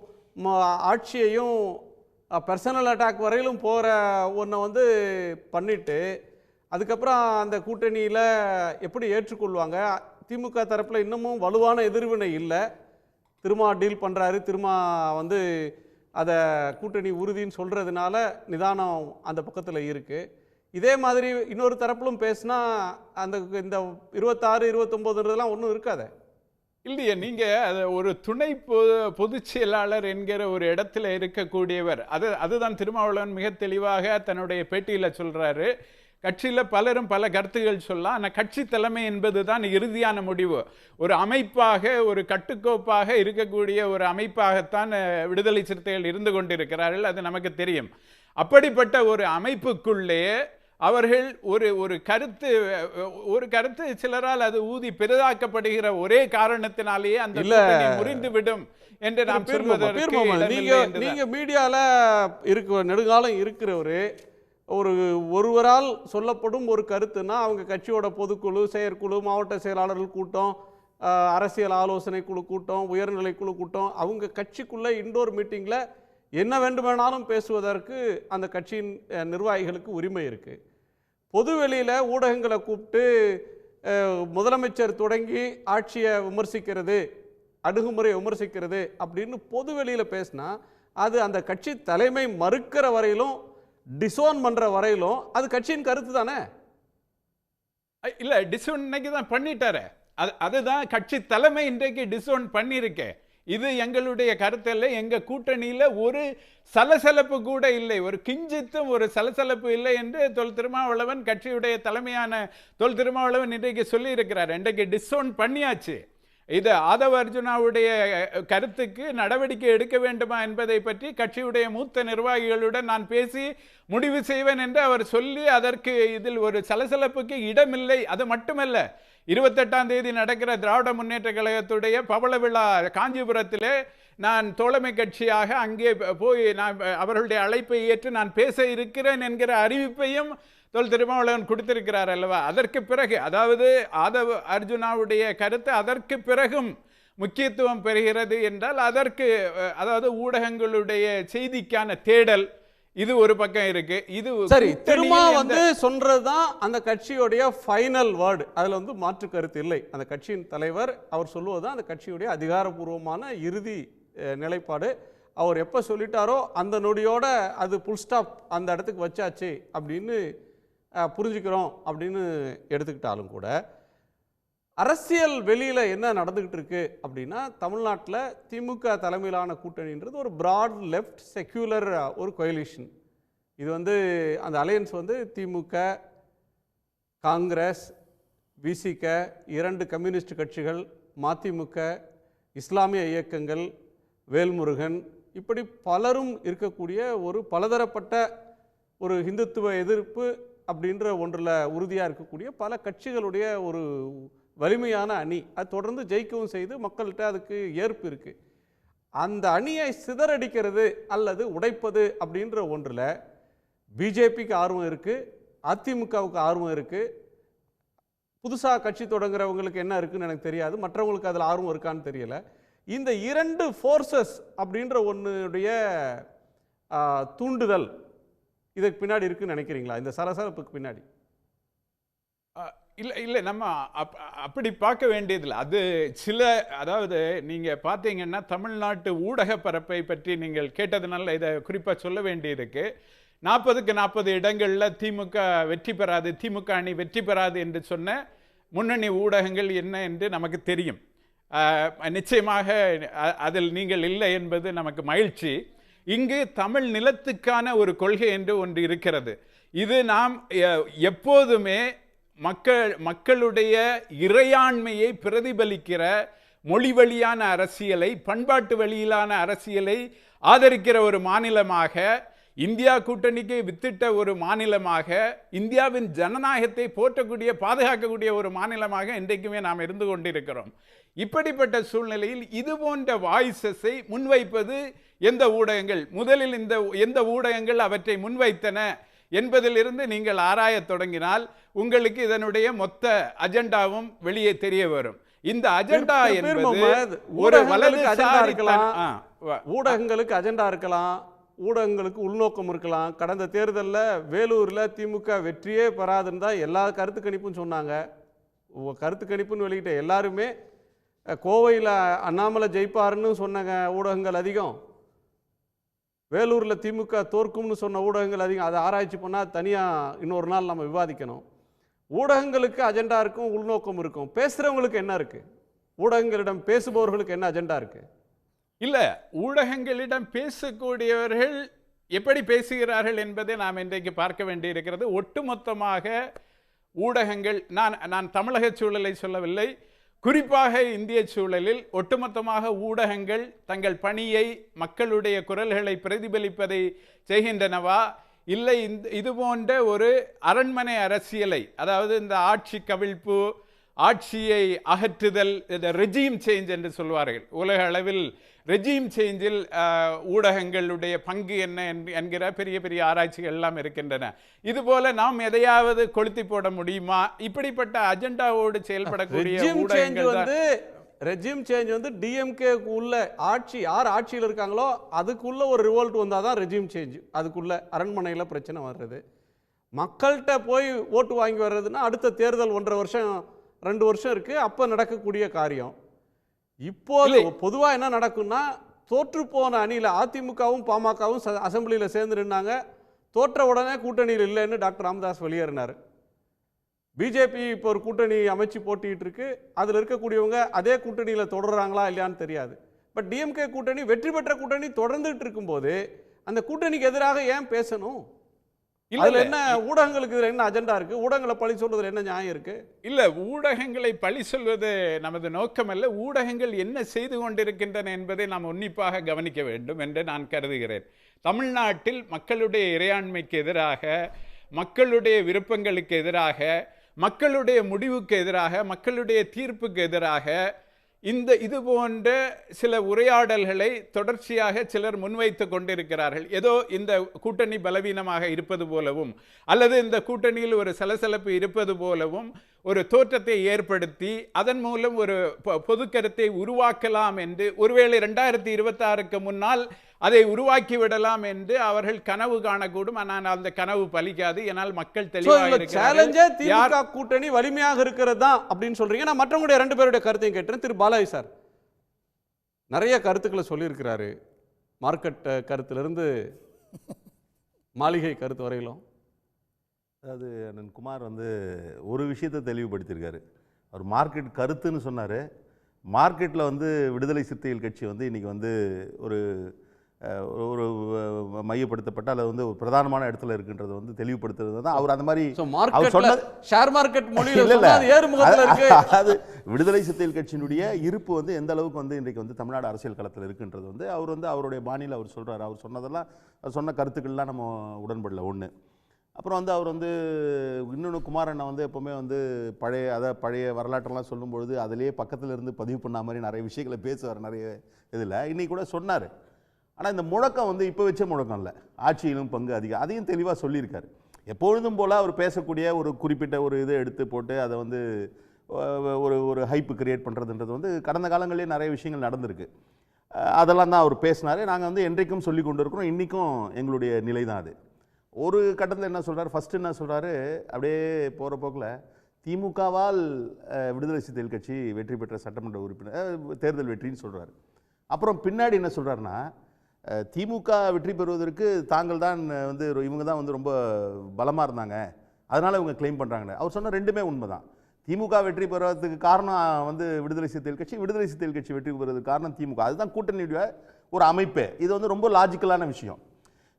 ஆட்சியையும் பர்சனல் அட்டாக் வரையிலும் போகிற ஒன்றை வந்து பண்ணிட்டு அதுக்கப்புறம் அந்த கூட்டணியில் எப்படி ஏற்றுக்கொள்வாங்க? திமுக தரப்பில் இன்னமும் வலுவான எதிர்வினை இல்லை. திருமா டீல் பண்ணுறாரு, திருமா வந்து அதை கூட்டணி உறுதின்னு சொல்கிறதுனால நிதானம் அந்த பக்கத்தில் இருக்குது. இதே மாதிரி இன்னொரு தரப்பிலும் பேசினா அந்த இந்த 26, 29 ஒன்றும் இருக்காது. இல்லையே, நீங்க அதை ஒரு துணை பொதுச் செயலாளர் என்கிற ஒரு இடத்துல இருக்கக்கூடியவர், அதுதான் திருமாவளவன் மிக தெளிவாக தன்னுடைய பேட்டியில் சொல்றாரு. கட்சியில் பலரும் பல கருத்துகள் சொல்லலாம், ஆனால் கட்சி தலைமை என்பது தான் இறுதியான முடிவு. ஒரு அமைப்பாக, ஒரு கட்டுக்கோப்பாக இருக்கக்கூடிய ஒரு அமைப்பாகத்தான் விடுதலை சிறுத்தைகள் இருந்து கொண்டிருக்கிறார்கள், அது நமக்கு தெரியும். அப்படிப்பட்ட ஒரு அமைப்புக்குள்ளே அவர்கள் ஒரு கருத்து சிலரால் அது ஊதி பெரிதாக்கப்படுகிற ஒரே காரணத்தினாலேயே அந்த முறிந்து விடும் என்று நாம் சொல்வதற்கு நீங்க மீடியால இருக்க நெடுங்காலம் இருக்கிறவரு ஒருவரால் சொல்லப்படும் ஒரு கருத்துனா அவங்க கட்சியோட பொதுக்குழு, செயற்குழு, மாவட்ட செயலாளர்கள் கூட்டம், அரசியல் ஆலோசனை குழு கூட்டம், உயர்நிலை குழு கூட்டம், அவங்க கட்சிக்குள்ள இன்டோர் மீட்டிங்ல என்ன வேண்டுமானாலும் பேசுவதற்கு அந்த கட்சியின் நிர்வாகிகளுக்கு உரிமை இருக்கு. பொதுவெளியில் ஊடகங்களை கூப்பிட்டு முதலமைச்சர் தொடங்கி ஆட்சியை விமர்சிக்கிறது, அணுகுமுறை விமர்சிக்கிறது அப்படின்னு பொதுவெளியில் பேசினா அது அந்த கட்சி தலைமை மறுக்கிற வரையிலும், டிசோன் பண்ற வரையிலும் அது கட்சியின் கருத்து தானே. இல்ல, டிசோன் இன்னைக்கு தான் பண்ணிட்டாரு. அதுதான் கட்சி தலைமை இன்றைக்கு டிசோன் பண்ணியிருக்கேன். இது எங்களுடைய கருத்தல்ல. எங்க கூட்டணியில ஒரு சலசலப்பு கூட இல்லை, ஒரு கிஞ்சித்தும் ஒரு சலசலப்பு இல்லை என்று தொல் திருமாவளவன், கட்சியுடைய தலைமையான தொல் திருமாவளவன் இன்றைக்கு சொல்லி இருக்கிறார். இன்றைக்கு டிசோன் பண்ணியாச்சு. இது ஆதவ அர்ஜுனாவுடைய கருத்துக்கு நடவடிக்கை எடுக்க வேண்டுமா என்பதை பற்றி கட்சியுடைய மூத்த நிர்வாகிகளுடன் நான் பேசி முடிவு செய்வேன் என்று அவர் சொல்லி, அதற்கு இதில் ஒரு சலசலப்புக்கு இடமில்லை. அது மட்டுமல்ல, 28ஆம் தேதி நடக்கிற திராவிட முன்னேற்ற கழகத்துடைய பவள விழா காஞ்சிபுரத்திலே நான் தோழமை கட்சியாக அங்கே போய் நான் அவர்களுடைய அழைப்பை ஏற்று நான் பேச இருக்கிறேன் என்கிற அறிவிப்பையும் தொல் திருமாவளவன் கொடுத்திருக்கிறார் அல்லவா. அதற்கு பிறகு, அதாவது ஆதவ அர்ஜுனாவுடைய கருத்து அதற்கு பிறகும் முக்கியத்துவம் பெறுகிறது என்றால் அதற்கு, அதாவது ஊடகங்களுடைய செய்திக்கான தேடல், இது ஒரு பக்கம் இருக்கு. இது சரி, திருமா வந்து சொல்றதுதான் அந்த கட்சியுடைய ஃபைனல் வேர்டு, அதுல வந்து மாற்று கருத்து இல்லை. அந்த கட்சியின் தலைவர் அவர் சொல்லுவதுதான் அந்த கட்சியுடைய அதிகாரப்பூர்வமான இறுதி நிலைப்பாடு. அவர் எப்போ சொல்லிட்டாரோ அந்த நொடியோட அது புல் ஸ்டாப், அந்த இடத்துக்கு வச்சாச்சு அப்படின்னு புரிஞ்சுக்கிறோம் அப்படின்னு எடுத்துக்கிட்டாலும் கூட, அரசியல் வெளியில் என்ன நடந்துக்கிட்டு இருக்கு அப்படின்னா, தமிழ்நாட்டில் திமுக தலைமையிலான கூட்டணின்றது ஒரு பிராட் லெஃப்ட் செக்யூலர் ஒரு கோயலிஷன். இது வந்து அந்த அலையன்ஸ் வந்து திமுக, காங்கிரஸ், விசிக, 2 கம்யூனிஸ்ட் கட்சிகள், மதிமுக, இஸ்லாமிய இயக்கங்கள், வேல்முருகன், இப்படி பலரும் இருக்கக்கூடிய ஒரு பலதரப்பட்ட ஒரு இந்துத்துவ எதிர்ப்பு அப்படின்ற ஒன்றில் உறுதியாக இருக்கக்கூடிய பல கட்சிகளுடைய ஒரு வலிமையான அணி. அது தொடர்ந்து ஜெயிக்கவும் செய்து மக்கள்கிட்ட அதுக்கு ஏற்பு இருக்குது. அந்த அணியை சிதறடிக்கிறது அல்லது உடைப்பது அப்படின்ற ஒன்றில் பிஜேபிக்கு ஆர்வம் இருக்குது, அதிமுகவுக்கு ஆர்வம் இருக்குது. புதுசாக கட்சி தொடங்குறவங்களுக்கு என்ன இருக்குன்னு எனக்கு தெரியாது, மற்றவங்களுக்கு அதில் ஆர்வம் இருக்கான்னு தெரியல. இந்த 2 ஃபோர்ஸஸ் அப்படின்ற ஒன்றுடைய தூண்டுதல் இதுக்கு பின்னாடி இருக்குன்னு நினைக்கிறீங்களா, இந்த சலசலப்புக்கு பின்னாடி? இல்லை, நம்ம அப்படி பார்க்க வேண்டியதில்லை. அது சில, அதாவது நீங்கள் பார்த்தீங்கன்னா தமிழ்நாட்டு ஊடக பரப்பை பற்றி நீங்கள் கேட்டதுனால இதை குறிப்பாக சொல்ல வேண்டியிருக்கு. 40க்கு 40 இடங்களில் திமுக வெற்றி பெறாது, திமுக அணி வெற்றி பெறாது என்று சொன்ன முன்னணி ஊடகங்கள் என்ன என்று நமக்கு தெரியும். நிச்சயமாக அதில் நீங்கள் இல்லை என்பது நமக்கு மகிழ்ச்சி. இங்கு தமிழ் நிலத்துக்கான ஒரு கொள்கை என்று ஒன்று இருக்கிறது. இது நாம் எப்போதுமே மக்களுடைய இறையாண்மையை பிரதிபலிக்கிற மொழி வழியான அரசியலை, பண்பாட்டு வழியிலான அரசியலை ஆதரிக்கிற ஒரு மாநிலமாக, இந்தியா கூட்டணிக்கு வித்திட்ட ஒரு மாநிலமாக, இந்தியாவின் ஜனநாயகத்தை போற்றக்கூடிய, பாதுகாக்கக்கூடிய ஒரு மாநிலமாக இன்றைக்குமே நாம் இருந்து கொண்டிருக்கிறோம். இப்படிப்பட்ட சூழ்நிலையில் இது போன்ற வாய்ஸஸை முன்வைப்பது எந்த ஊடகங்கள், முதலில் எந்த ஊடகங்கள் அவற்றை முன்வைத்தன என்பதிலிருந்து நீங்கள் ஆராயத் தொடங்கினால் உங்களுக்கு இதனுடைய மொத்த அஜெண்டாவும் வெளியே தெரிய வரும். இந்த அஜெண்டா என்பது ஒரு வலது அஜெண்டா இருக்கலாம், ஊடகங்களுக்கு அஜெண்டா இருக்கலாம், ஊடகங்களுக்கு உள்நோக்கம் இருக்கலாம். கடந்த தேர்தலில் வேலூரில் திமுக வெற்றியே பெறாதுன்னு தான் எல்லா கருத்து கணிப்பும் சொன்னாங்க. கருத்து கணிப்புன்னு வெளியிட்ட எல்லாருமே கோவையில் அண்ணாமலை ஜெயிப்பாருன்னு சொன்னாங்க ஊடகங்கள் அதிகம், வேலூரில் திமுக தோற்கும்னு சொன்ன ஊடகங்கள் அதிகம். அதை ஆராய்ச்சி பண்ணால் தனியாக இன்னொரு நாள் நம்ம விவாதிக்கணும். ஊடகங்களுக்கு அஜெண்டா இருக்கும், உள்நோக்கம் இருக்கும். பேசுகிறவங்களுக்கு என்ன இருக்குது? ஊடகங்களிடம் பேசுபவர்களுக்கு என்ன அஜெண்டா இருக்குது? இல்லை, ஊடகங்களிடம் பேசக்கூடியவர்கள் எப்படி பேசுகிறார்கள் என்பதை நாம் இன்றைக்கு பார்க்க வேண்டியிருக்கிறது. ஒட்டுமொத்தமாக ஊடகங்கள், நான் தமிழக சூழலை சொல்லவில்லை, குறிப்பாக இந்திய சூழலில் ஒட்டுமொத்தமாக ஊடகங்கள் தங்கள் பணியை, மக்களுடைய குரல்களை பிரதிபலிப்பதை செய்கின்றனவா, இல்லை இது போன்ற ஒரு அரண்மனை அரசியலை, அதாவது இந்த ஆட்சி கவிழ்ப்பு, ஆட்சியை அகற்றுதல், இந்த ரெஜீம் சேஞ்ச் என்று சொல்வார்கள், உலக அளவில் ரெஜீம் சேஞ்சில் ஊடகங்களுடைய பங்கு என்ன என்கிற பெரிய பெரிய ஆராய்ச்சிகள் எல்லாம் இருக்கின்றன. இதுபோல நாம் எதையாவது கொளுத்தி போட முடியுமா? இப்படிப்பட்ட அஜெண்டாவோடு செயல்படக்கூடிய ஊடகங்கள் வந்து ரெஜிம் சேஞ்ச் வந்து டிஎம்கே உள்ள ஆட்சி, யார் ஆட்சியில் இருக்காங்களோ அதுக்குள்ள ஒரு ரிவோல்ட் வந்தால் தான் ரெஜிம் சேஞ்ச். அதுக்குள்ள அரண்மனையில் பிரச்சனை வர்றது, மக்கள்கிட்ட போய் ஓட்டு வாங்கி வர்றதுன்னா அடுத்த தேர்தல் 1.5 வருஷம் 2 வருஷம் இருக்கு, அப்போ நடக்கக்கூடிய காரியம். இப்போது பொதுவாக என்ன நடக்கும்னா, தோற்று போன அணியில் அதிமுகவும் பாமகவும் அசம்பிளியில் சேர்ந்து நின்னாங்க. தோற்ற உடனே கூட்டணியில் இல்லைன்னு டாக்டர் ராமதாஸ் வெளியேறினார். பிஜேபி இப்போ ஒரு கூட்டணி அமைச்சு போட்டிட்டு இருக்கு. அதில் இருக்கக்கூடியவங்க அதே கூட்டணியில் தொடர்றாங்களா இல்லையான்னு தெரியாது. பட் டிஎம்கே கூட்டணி வெற்றி பெற்ற கூட்டணி தொடர்ந்துட்டு இருக்கும்போது அந்த கூட்டணிக்கு எதிராக ஏன் பேசணும்? இல்ல, என்ன ஊடகங்களுக்கு இதுல என்ன அஜெண்டா இருக்கு? ஊடகங்களை பழி சொல்றதுல என்ன நியாயம் இருக்கு? இல்ல, ஊடகங்களை பழி சொல்வது நமது நோக்கம் அல்ல. ஊடகங்கள் என்ன செய்து கொண்டிருக்கின்றன என்பதை நாம் உன்னிப்பாக கவனிக்க வேண்டும் என்று நான் கருதுகிறேன். தமிழ்நாட்டில் மக்களுடைய இறையாண்மைக்கு எதிராக, மக்களுடைய விருப்பங்களுக்கு எதிராக, மக்களுடைய முடிவுக்கு எதிராக, மக்களுடைய தீர்ப்புக்கு எதிராக இது போன்ற சில உரையாடல்களை தொடர்ச்சியாக சிலர் முன்வைத்து கொண்டிருக்கிறார்கள். ஏதோ இந்த கூட்டணி பலவீனமாக இருப்பது போலவும், அல்லது இந்த கூட்டணியில் ஒரு சலசலப்பு இருப்பது போலவும் ஒரு தோற்றத்தை ஏற்படுத்தி அதன் மூலம் ஒரு பொது கருத்தை உருவாக்கலாம் என்று, ஒருவேளை 2026க்கு முன்னால் அதை உருவாக்கி விடலாம் என்று அவர்கள் கனவு காணக்கூடும். ஆனால் அந்த கனவு பலிக்காது. ஏனால் மக்கள் தெளிவாக இருக்கிறார்கள். கூட்டணி வலிமையாக இருக்கிறது தான் அப்படின்னு சொல்றீங்க. நான் மற்றவங்களுடைய 2 பேருடைய கருத்தையும் கேட்டேன். திரு பாலாஜி சார் நிறைய கருத்துக்களை சொல்லியிருக்கிறாரு, மார்க்கெட் கருத்திலிருந்து மாளிகை கருத்து வரையிலும். அதாவது அண்ணன் குமார் வந்து ஒரு விஷயத்தை தெளிவுபடுத்தியிருக்காரு. அவர் மார்க்கெட் கருத்துன்னு சொன்னார். மார்க்கெட்டில் வந்து விடுதலை சிறுத்தைகள் கட்சி வந்து இன்றைக்கி வந்து ஒரு ஒரு மையப்படுத்தப்பட்ட அல்லது வந்து ஒரு பிரதானமான இடத்துல இருக்குன்றது வந்து தெளிவுபடுத்துறது தான் அவர் அந்த மாதிரி சொன்னது. ஷேர் மார்க்கெட் அது விடுதலை சிறுத்தைகள் கட்சியினுடைய இருப்பு வந்து எந்த அளவுக்கு வந்து இன்றைக்கு வந்து தமிழ்நாடு அரசியல் களத்தில் இருக்குன்றது வந்து அவர் வந்து அவருடைய பாணியில் அவர் சொல்கிறார். அவர் சொன்னதெல்லாம், அவர் சொன்ன கருத்துக்கள்லாம் நம்ம உடன்படல ஒன்று. அப்புறம் வந்து அவர் வந்து இன்னொன்று குமாரண்ணா வந்து எப்போவுமே வந்து பழைய வரலாற்றெல்லாம் சொல்லும்பொழுது அதிலேயே பக்கத்தில் இருந்து பதிவு பண்ண மாதிரி நிறைய விஷயங்களை பேசுவார் நிறைய இதில். இன்றைக்கி கூட சொன்னார். ஆனால் இந்த முழக்கம் வந்து இப்போ வச்ச முழக்கம் இல்லை, ஆட்சியிலும் பங்கு அதிகம், அதையும் தெளிவாக சொல்லியிருக்காரு. எப்பொழுதும் போல் அவர் பேசக்கூடிய ஒரு குறிப்பிட்ட ஒரு இதை எடுத்து போட்டு அதை வந்து ஒரு ஹைப்பு கிரியேட் பண்ணுறதுன்றது வந்து கடந்த காலங்களிலே நிறைய விஷயங்கள் நடந்திருக்கு. அதெல்லாம் தான் அவர் பேசினார். நாங்கள் வந்து என்றைக்கும் சொல்லி கொண்டு இருக்கிறோம். இன்றைக்கும் எங்களுடைய நிலை தான் அது. ஒரு கட்டத்தில் என்ன சொல்கிறார், ஃபஸ்ட்டு என்ன சொல்கிறாரு, அப்படியே போகிற போக்கில் திமுகவால் விடுதலை சிறுத்தைகள் கட்சி வெற்றி பெற்ற சட்டமன்ற உறுப்பினர் தேர்தல் வெற்றின்னு சொல்கிறார். அப்புறம் பின்னாடி என்ன சொல்கிறாருன்னா, திமுக வெற்றி பெறுவதற்கு தாங்கள் தான் வந்து இவங்க தான் வந்து ரொம்ப பலமாக இருந்தாங்க, அதனால் இவங்க கிளைம் பண்ணுறாங்கன்னு. அவர் சொன்ன ரெண்டுமே உண்மை தான். திமுக வெற்றி பெறுவதற்கு காரணம் வந்து விடுதலை சிறுத்தைகள் கட்சி, விடுதலை சிறுத்தைகள் கட்சி வெற்றி பெறுவதற்கு காரணம் திமுக. அதுதான் கூட்டணியுடைய ஒரு அமைப்பே. இது வந்து ரொம்ப லாஜிக்கலான விஷயம்.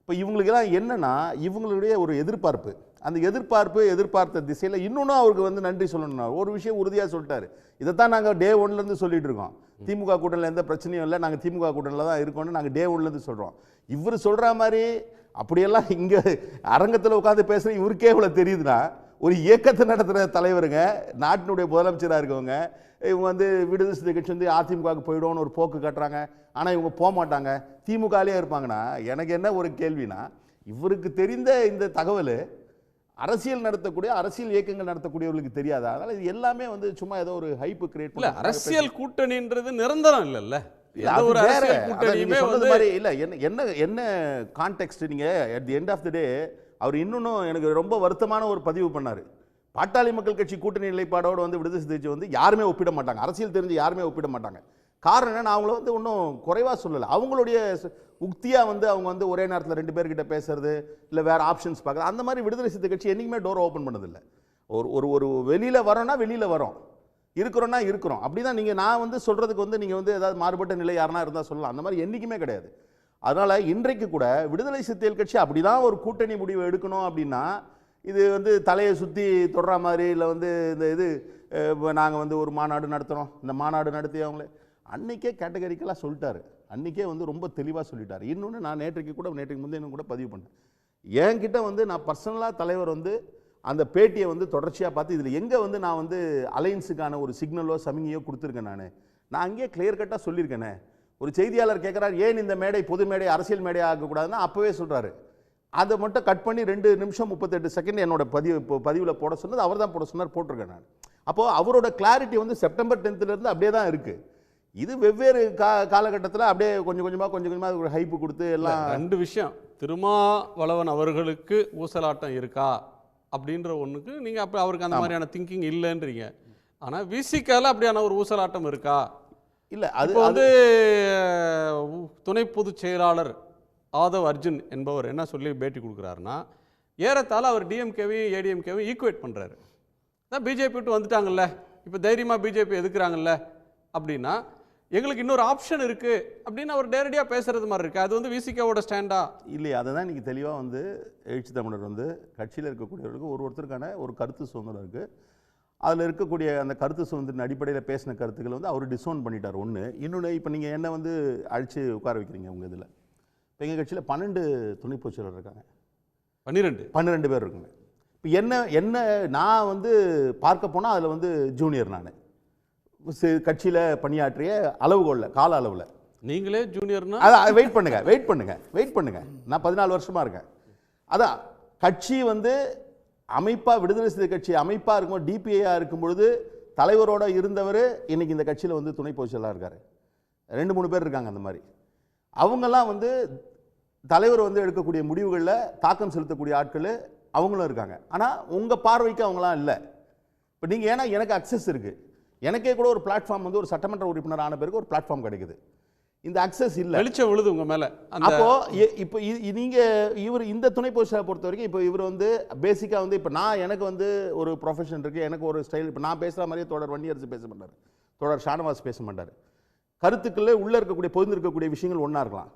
இப்போ இவங்களுக்கெல்லாம் என்னென்னா, இவங்களுடைய ஒரு எதிர்பார்ப்பு, அந்த எதிர்பார்த்த திசையில் இன்னொன்றும் அவருக்கு வந்து நன்றி சொல்லணும்னா ஒரு விஷயம் உறுதியாக சொல்லிட்டாரு. இதைத்தான் நாங்கள் டே 1லேருந்து சொல்லிட்டு இருக்கோம். திமுக கூட்டணியில் எந்த பிரச்சனையும் இல்லை, நாங்கள் திமுக கூட்டணியில் தான் இருக்கோம்னு நாங்கள் டே 1லேருந்து சொல்கிறோம். இவர் சொல்கிற மாதிரி அப்படியெல்லாம் இங்கே அரங்கத்தில் உட்காந்து பேசுகிற இவருக்கே இவ்வளோ தெரியுதுன்னா, ஒரு இயக்கத்தை நடத்துகிற தலைவருங்க, நாட்டினுடைய முதலமைச்சராக இருக்கவங்க, இவங்க வந்து விடுதலை சிறுத்தை கட்சி வந்து அதிமுகவுக்கு போயிடுவோன்னு ஒரு போக்கு காட்டுறாங்க. ஆனால் இவங்க போக மாட்டாங்க, திமுகலேயே இருப்பாங்கன்னா, எனக்கு என்ன ஒரு கேள்வினா, இவருக்கு தெரிந்த இந்த தகவல் அரசியல் நடத்தக்கூடிய, அரசியல் இயக்கங்கள் நடத்தக்கூடியவர்களுக்கு தெரியாதா? அதனால் இது எல்லாமே வந்து சும்மா ஏதோ ஒரு ஹைப்பு கிரியேட் பண்ணல. அரசியல் கூட்டணின்றது நிரந்தரம் இல்லைல்ல. எந்த ஒரு அரசியல் கூட்டணியுமே வந்து மாதிரி இல்லை. என்ன என்ன கான்டெக்ட் நீங்கள் at the end of the day அவர் இன்னொன்னும் எனக்கு ரொம்ப வருத்தமான ஒரு பதிவு பண்ணார். பாட்டாளி மக்கள் கட்சி கூட்டணி நிலைப்பாடோடு வந்து விடுதலை சிறுத்தைகள் வந்து யாருமே ஒப்பிட மாட்டாங்க, அரசியல் தெரிஞ்சு யாருமே ஒப்பிட மாட்டாங்க. காரணம் என்ன, நான் அவங்கள வந்து ஒன்றும் குறைவாக சொல்லலை. அவங்களுடைய உக்தியாக வந்து அவங்க வந்து ஒரே நேரத்தில் 2 பேர்கிட்ட பேசுறது இல்லை வேறு ஆப்ஷன்ஸ் பார்க்குறது, அந்த மாதிரி விடுதலை சிறுத்தை கட்சி என்றைக்குமே டோர் ஓப்பன் பண்ணதில்லை. ஒரு வெளியில் வரோன்னா வெளியில் வரோம், இருக்கிறோன்னா இருக்கிறோம். அப்படி தான் நீங்கள் நான் வந்து சொல்கிறதுக்கு வந்து நீங்கள் வந்து ஏதாவது மாறுபட்ட நிலை யாருனா இருந்தால் சொல்லலாம். அந்த மாதிரி என்றைக்குமே கிடையாது. அதனால் இன்றைக்கு கூட விடுதலை சிறுத்தைகள் கட்சி அப்படி தான் ஒரு கூட்டணி முடிவு எடுக்கணும் அப்படின்னா, இது வந்து தலையை சுற்றி தொடுற மாதிரி இல்லை வந்து இந்த இது நாங்கள் வந்து ஒரு மாநாடு நடத்துகிறோம், இந்த மாநாடு நடத்தி அவங்களே அன்றைக்கே கேட்டகரிக்கலாக சொல்லிட்டாரு. அன்றைக்கே வந்து ரொம்ப தெளிவாக சொல்லிட்டார். இன்னொன்று நான் நேற்றுக்கு முந்தைய கூட பதிவு பண்ணேன். என்கிட்ட வந்து நான் பர்சனலாக தலைவர் வந்து அந்த பேட்டியை வந்து தொடர்ச்சியாக பார்த்து இதில் எங்கே வந்து நான் வந்து அலையன்ஸுக்கான ஒரு சிக்னலோ சமிங்கையோ கொடுத்துருக்கேன். நான் அங்கேயே கிளியர் கட்டாக சொல்லியிருக்கேனே. ஒரு செய்தியாளர் கேட்குறாரு ஏன் இந்த மேடை பொது மேடை அரசியல் மேடை ஆகக்கூடாதுன்னா அப்போவே சொல்கிறாரு. அதை மட்டும் கட் பண்ணி 2 நிமிஷம் 38 செகண்ட் என்னோட பதிவில் போட சொன்னது அவர் தான் போட சொன்னார், போட்டிருக்கேன் நான். அப்போது அவரோட கிளாரிட்டி வந்து செப்டம்பர் 10லேருந்து அப்படியே தான் இருக்குது. இது வெவ்வேறு காலகட்டத்தில் அப்படியே கொஞ்சம் கொஞ்சமாக ஒரு ஹைப்பு கொடுத்து எல்லாம் 2 விஷயம். திருமாவளவன் அவர்களுக்கு ஊசலாட்டம் இருக்கா அப்படின்ற ஒன்றுக்கு நீங்கள் அப்போ அவருக்கு அந்த மாதிரியான திங்கிங் இல்லைன்றீங்க. ஆனால் விசிகால அப்படியான ஒரு ஊசலாட்டம் இருக்கா? இல்லை. அது வந்து துணை பொதுச் செயலாளர் ஆதவ் அர்ஜுன் என்பவர் என்ன சொல்லி பேட்டி கொடுக்குறாருன்னா, ஏறத்தாழ அவர் டிஎம்கேவையும் ஏடிஎம்கேவையும் ஈக்குவேட் பண்ணுறாரு. தான் பிஜேபி விட்டு வந்துட்டாங்கல்ல, இப்போ தைரியமாக பிஜேபி எதுக்குறாங்கல்ல அப்படின்னா எங்களுக்கு இன்னொரு ஆப்ஷன் இருக்குது அப்படின்னு அவர் நேரடியாக பேசுகிறது மாதிரி இருக்குது. அது வந்து விசிகாவோட ஸ்டாண்டா இல்லையா? அதை தான் இன்றைக்கி தெளிவாக வந்து எழுச்சி தமிழர் வந்து கட்சியில் இருக்கக்கூடியவர்களுக்கு ஒருத்தருக்கான ஒரு கருத்து சுதந்திரம் இருக்குது. அதில் இருக்கக்கூடிய அந்த கருத்து சுதந்திரின் அடிப்படையில் பேசின கருத்துக்களை வந்து அவர் டிசோன் பண்ணிட்டார். ஒன்று. இன்னொன்று, இப்போ நீங்கள் என்ன வந்து அழைச்சி உட்கார வைக்கிறீங்க உங்கள் இதில். இப்போ எங்கள் கட்சியில் 12 துணை பொதுச் செயலர் இருக்காங்க. 12 பேர் இருக்குங்க. இப்போ என்ன நான் வந்து பார்க்க போனால் அதில் வந்து ஜூனியர். நான் கட்சியில் பணியாற்றிய அளவுகோலில் கால அளவில் நீங்களே ஜூனியர்னா அதான் வெயிட் பண்ணுங்க. நான் 14 வருஷமாக இருக்கேன். அதான் கட்சி வந்து அமைப்பாக விடுதலை சிறுத்தை கட்சி அமைப்பாக இருக்கும்போது டிபிஐயாக இருக்கும் பொழுது தலைவரோட இருந்தவர் இன்னைக்கு இந்த கட்சியில் வந்து துணை பொதுச் செயலாளராக இருக்கார். 2-3 பேர் இருக்காங்க அந்த மாதிரி. அவங்கெல்லாம் வந்து தலைவர் வந்து எடுக்கக்கூடிய முடிவுகளில் தாக்கம் செலுத்தக்கூடிய ஆட்கள் அவங்களும் இருக்காங்க. ஆனால் உங்கள் பார்வைக்கு அவங்களாம் இல்லை. இப்போ நீங்கள் ஏன்னா எனக்கு அக்சஸ் இருக்குது. எனக்கே கூட ஒரு பிளாட்ஃபார்ம் வந்து ஒரு சட்டமன்ற உறுப்பினர் ஆன பிறகு ஒரு பிளாட்ஃபார்ம் கிடைக்குது. இந்த அக்சஸ் இல்லை, வெளிச்சம் விழுது உங்கள் மேலே. அப்போ இப்போ நீங்கள் இவர் இந்த துணை பொதுச் செயலாளரை பொறுத்த வரைக்கும் இப்போ இவர் வந்து பேசிக்காக வந்து இப்போ எனக்கு வந்து ஒரு ப்ரொஃபஷன் இருக்குது, எனக்கு ஒரு ஸ்டைல். இப்போ நான் பேசுகிற மாதிரியே தொடர் வன்னியரசு பேச மாட்டார், தொடர் ஷானவாஸ் பேச மாட்டார். கருத்துக்களே உள்ளே இருக்கக்கூடிய பொது இருக்கக்கூடிய விஷயங்கள் ஒன்றா இருக்கலாம்.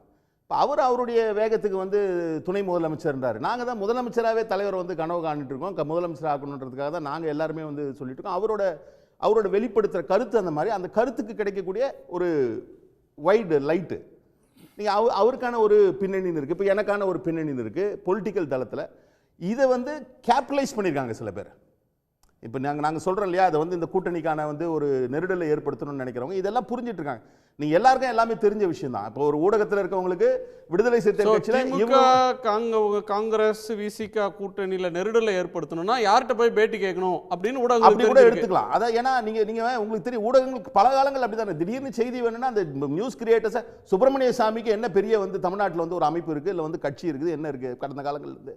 இப்போ அவருடைய வேகத்துக்கு வந்து துணை முதலமைச்சர் இருந்தார். நாங்கள் தான் முதலமைச்சராகவே தலைவர் வந்து கனவு காணிட்டு இருக்கோம். முதலமைச்சர் ஆக்கணுன்றதுக்காக தான் நாங்கள் எல்லாருமே வந்து சொல்லிட்டு இருக்கோம். அவரோட வெளிப்படுத்துகிற கருத்து அந்த மாதிரி, அந்த கருத்துக்கு கிடைக்கக்கூடிய ஒரு வைடு லைட்டு நீங்கள் அவருக்கான ஒரு பின்னணின்னு இருக்குது. இப்போ எனக்கான ஒரு பின்னணின்னு இருக்குது பொலிட்டிக்கல் தளத்தில். இதை வந்து கேபிட்டலைஸ் பண்ணியிருக்காங்க சில பேர். இப்போ நாங்கள் சொல்கிறோம் இல்லையா, அதை வந்து இந்த கூட்டணிக்கான வந்து ஒரு நெருடலை ஏற்படுத்தணும்னு நினைக்கிறவங்க இதெல்லாம் புரிஞ்சிட்டு இருக்காங்க. நீங்கள் எல்லாருக்கும் எல்லாமே தெரிஞ்ச விஷயம் தான். இப்போ ஒரு ஊடகத்தில் இருக்கவங்களுக்கு விடுதலை சிறுத்தை கட்சியில் காங்கிரஸ் விசிகா கூட்டணியில் நெருடலை ஏற்படுத்தணும்னா யார்கிட்ட போய் பேட்டி கேட்கணும் அப்படின்னு ஊடகம் அப்படி கூட எடுத்துக்கலாம். அதான் ஏன்னா நீங்கள் உங்களுக்கு தெரியும் ஊடகங்களுக்கு பல காலங்கள் அப்படி தானே. திடீர்னு செய்தி வேணும்னா அந்த நியூஸ் கிரியேட்டர்ஸை சுப்பிரமணிய சாமிக்கு என்ன பெரிய வந்து தமிழ்நாட்டில் வந்து ஒரு அமைப்பு இருக்குது, இல்லை வந்து கட்சி இருக்குது, என்ன இருக்குது கடந்த காலங்கள் இருந்து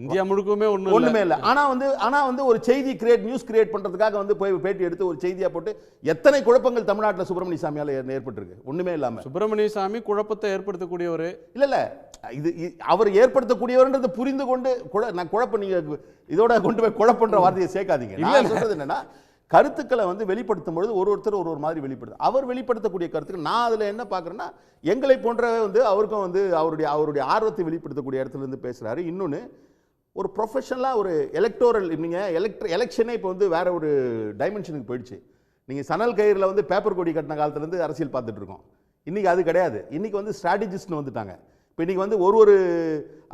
இந்தியா முழுக்கமே ஒண்ணுமே இல்லை. ஆனா வந்து ஒரு செய்தி நியூஸ் கிரியேட் பண்றதுக்காக வந்து போய் பேட்டி எடுத்து ஒரு செய்தியா போட்டு எத்தனை குழப்பங்கள் தமிழ்நாட்டில் சுப்பிரமணிய சாமியால ஏற்பட்டிருக்கு. ஒண்ணுமே இல்லாம சுப்பிரமணிய சாமி குழப்பத்தை ஏற்படுத்தக்கூடியவர் இல்ல இது அவர் ஏற்படுத்தக்கூடியவர்ன்றது புரிந்து கொண்டு நான் குழப்பம் நீங்க இதோட கொண்டு போய் குழப்பன்ற வார்த்தையை சேர்க்காதீங்க. நான் சொல்றது என்னன்னா கருத்துக்களை வந்து வெளிப்படுத்தும் பொழுது ஒருத்தர் ஒரு மாதிரி வெளிப்படுத்து. அவர் வெளிப்படுத்தக்கூடிய கருத்துக்கள் நான் அதில் என்ன பார்க்குறேன்னா எங்களை போன்றவே வந்து அவருக்கும் வந்து அவருடைய ஆர்வத்தை வெளிப்படுத்தக்கூடிய இடத்துல இருந்து பேசுகிறாரு. இன்னொன்று ஒரு ப்ரொஃபஷனலாக ஒரு எலக்டோரல் நீங்கள் எலெக்ஷனே இப்போ வந்து வேற ஒரு டைமென்ஷனுக்கு போயிடுச்சு. நீங்கள் சணல் கயிறில் வந்து பேப்பர் கொடி கட்டின காலத்துலேருந்து அரசியல் பார்த்துட்டு இருக்கோம். இன்றைக்கி அது கிடையாது. இன்றைக்கி வந்து ஸ்ட்ராட்டஜிஸ்ட்னு வந்துட்டாங்க. இப்போ இன்றைக்கி வந்து ஒரு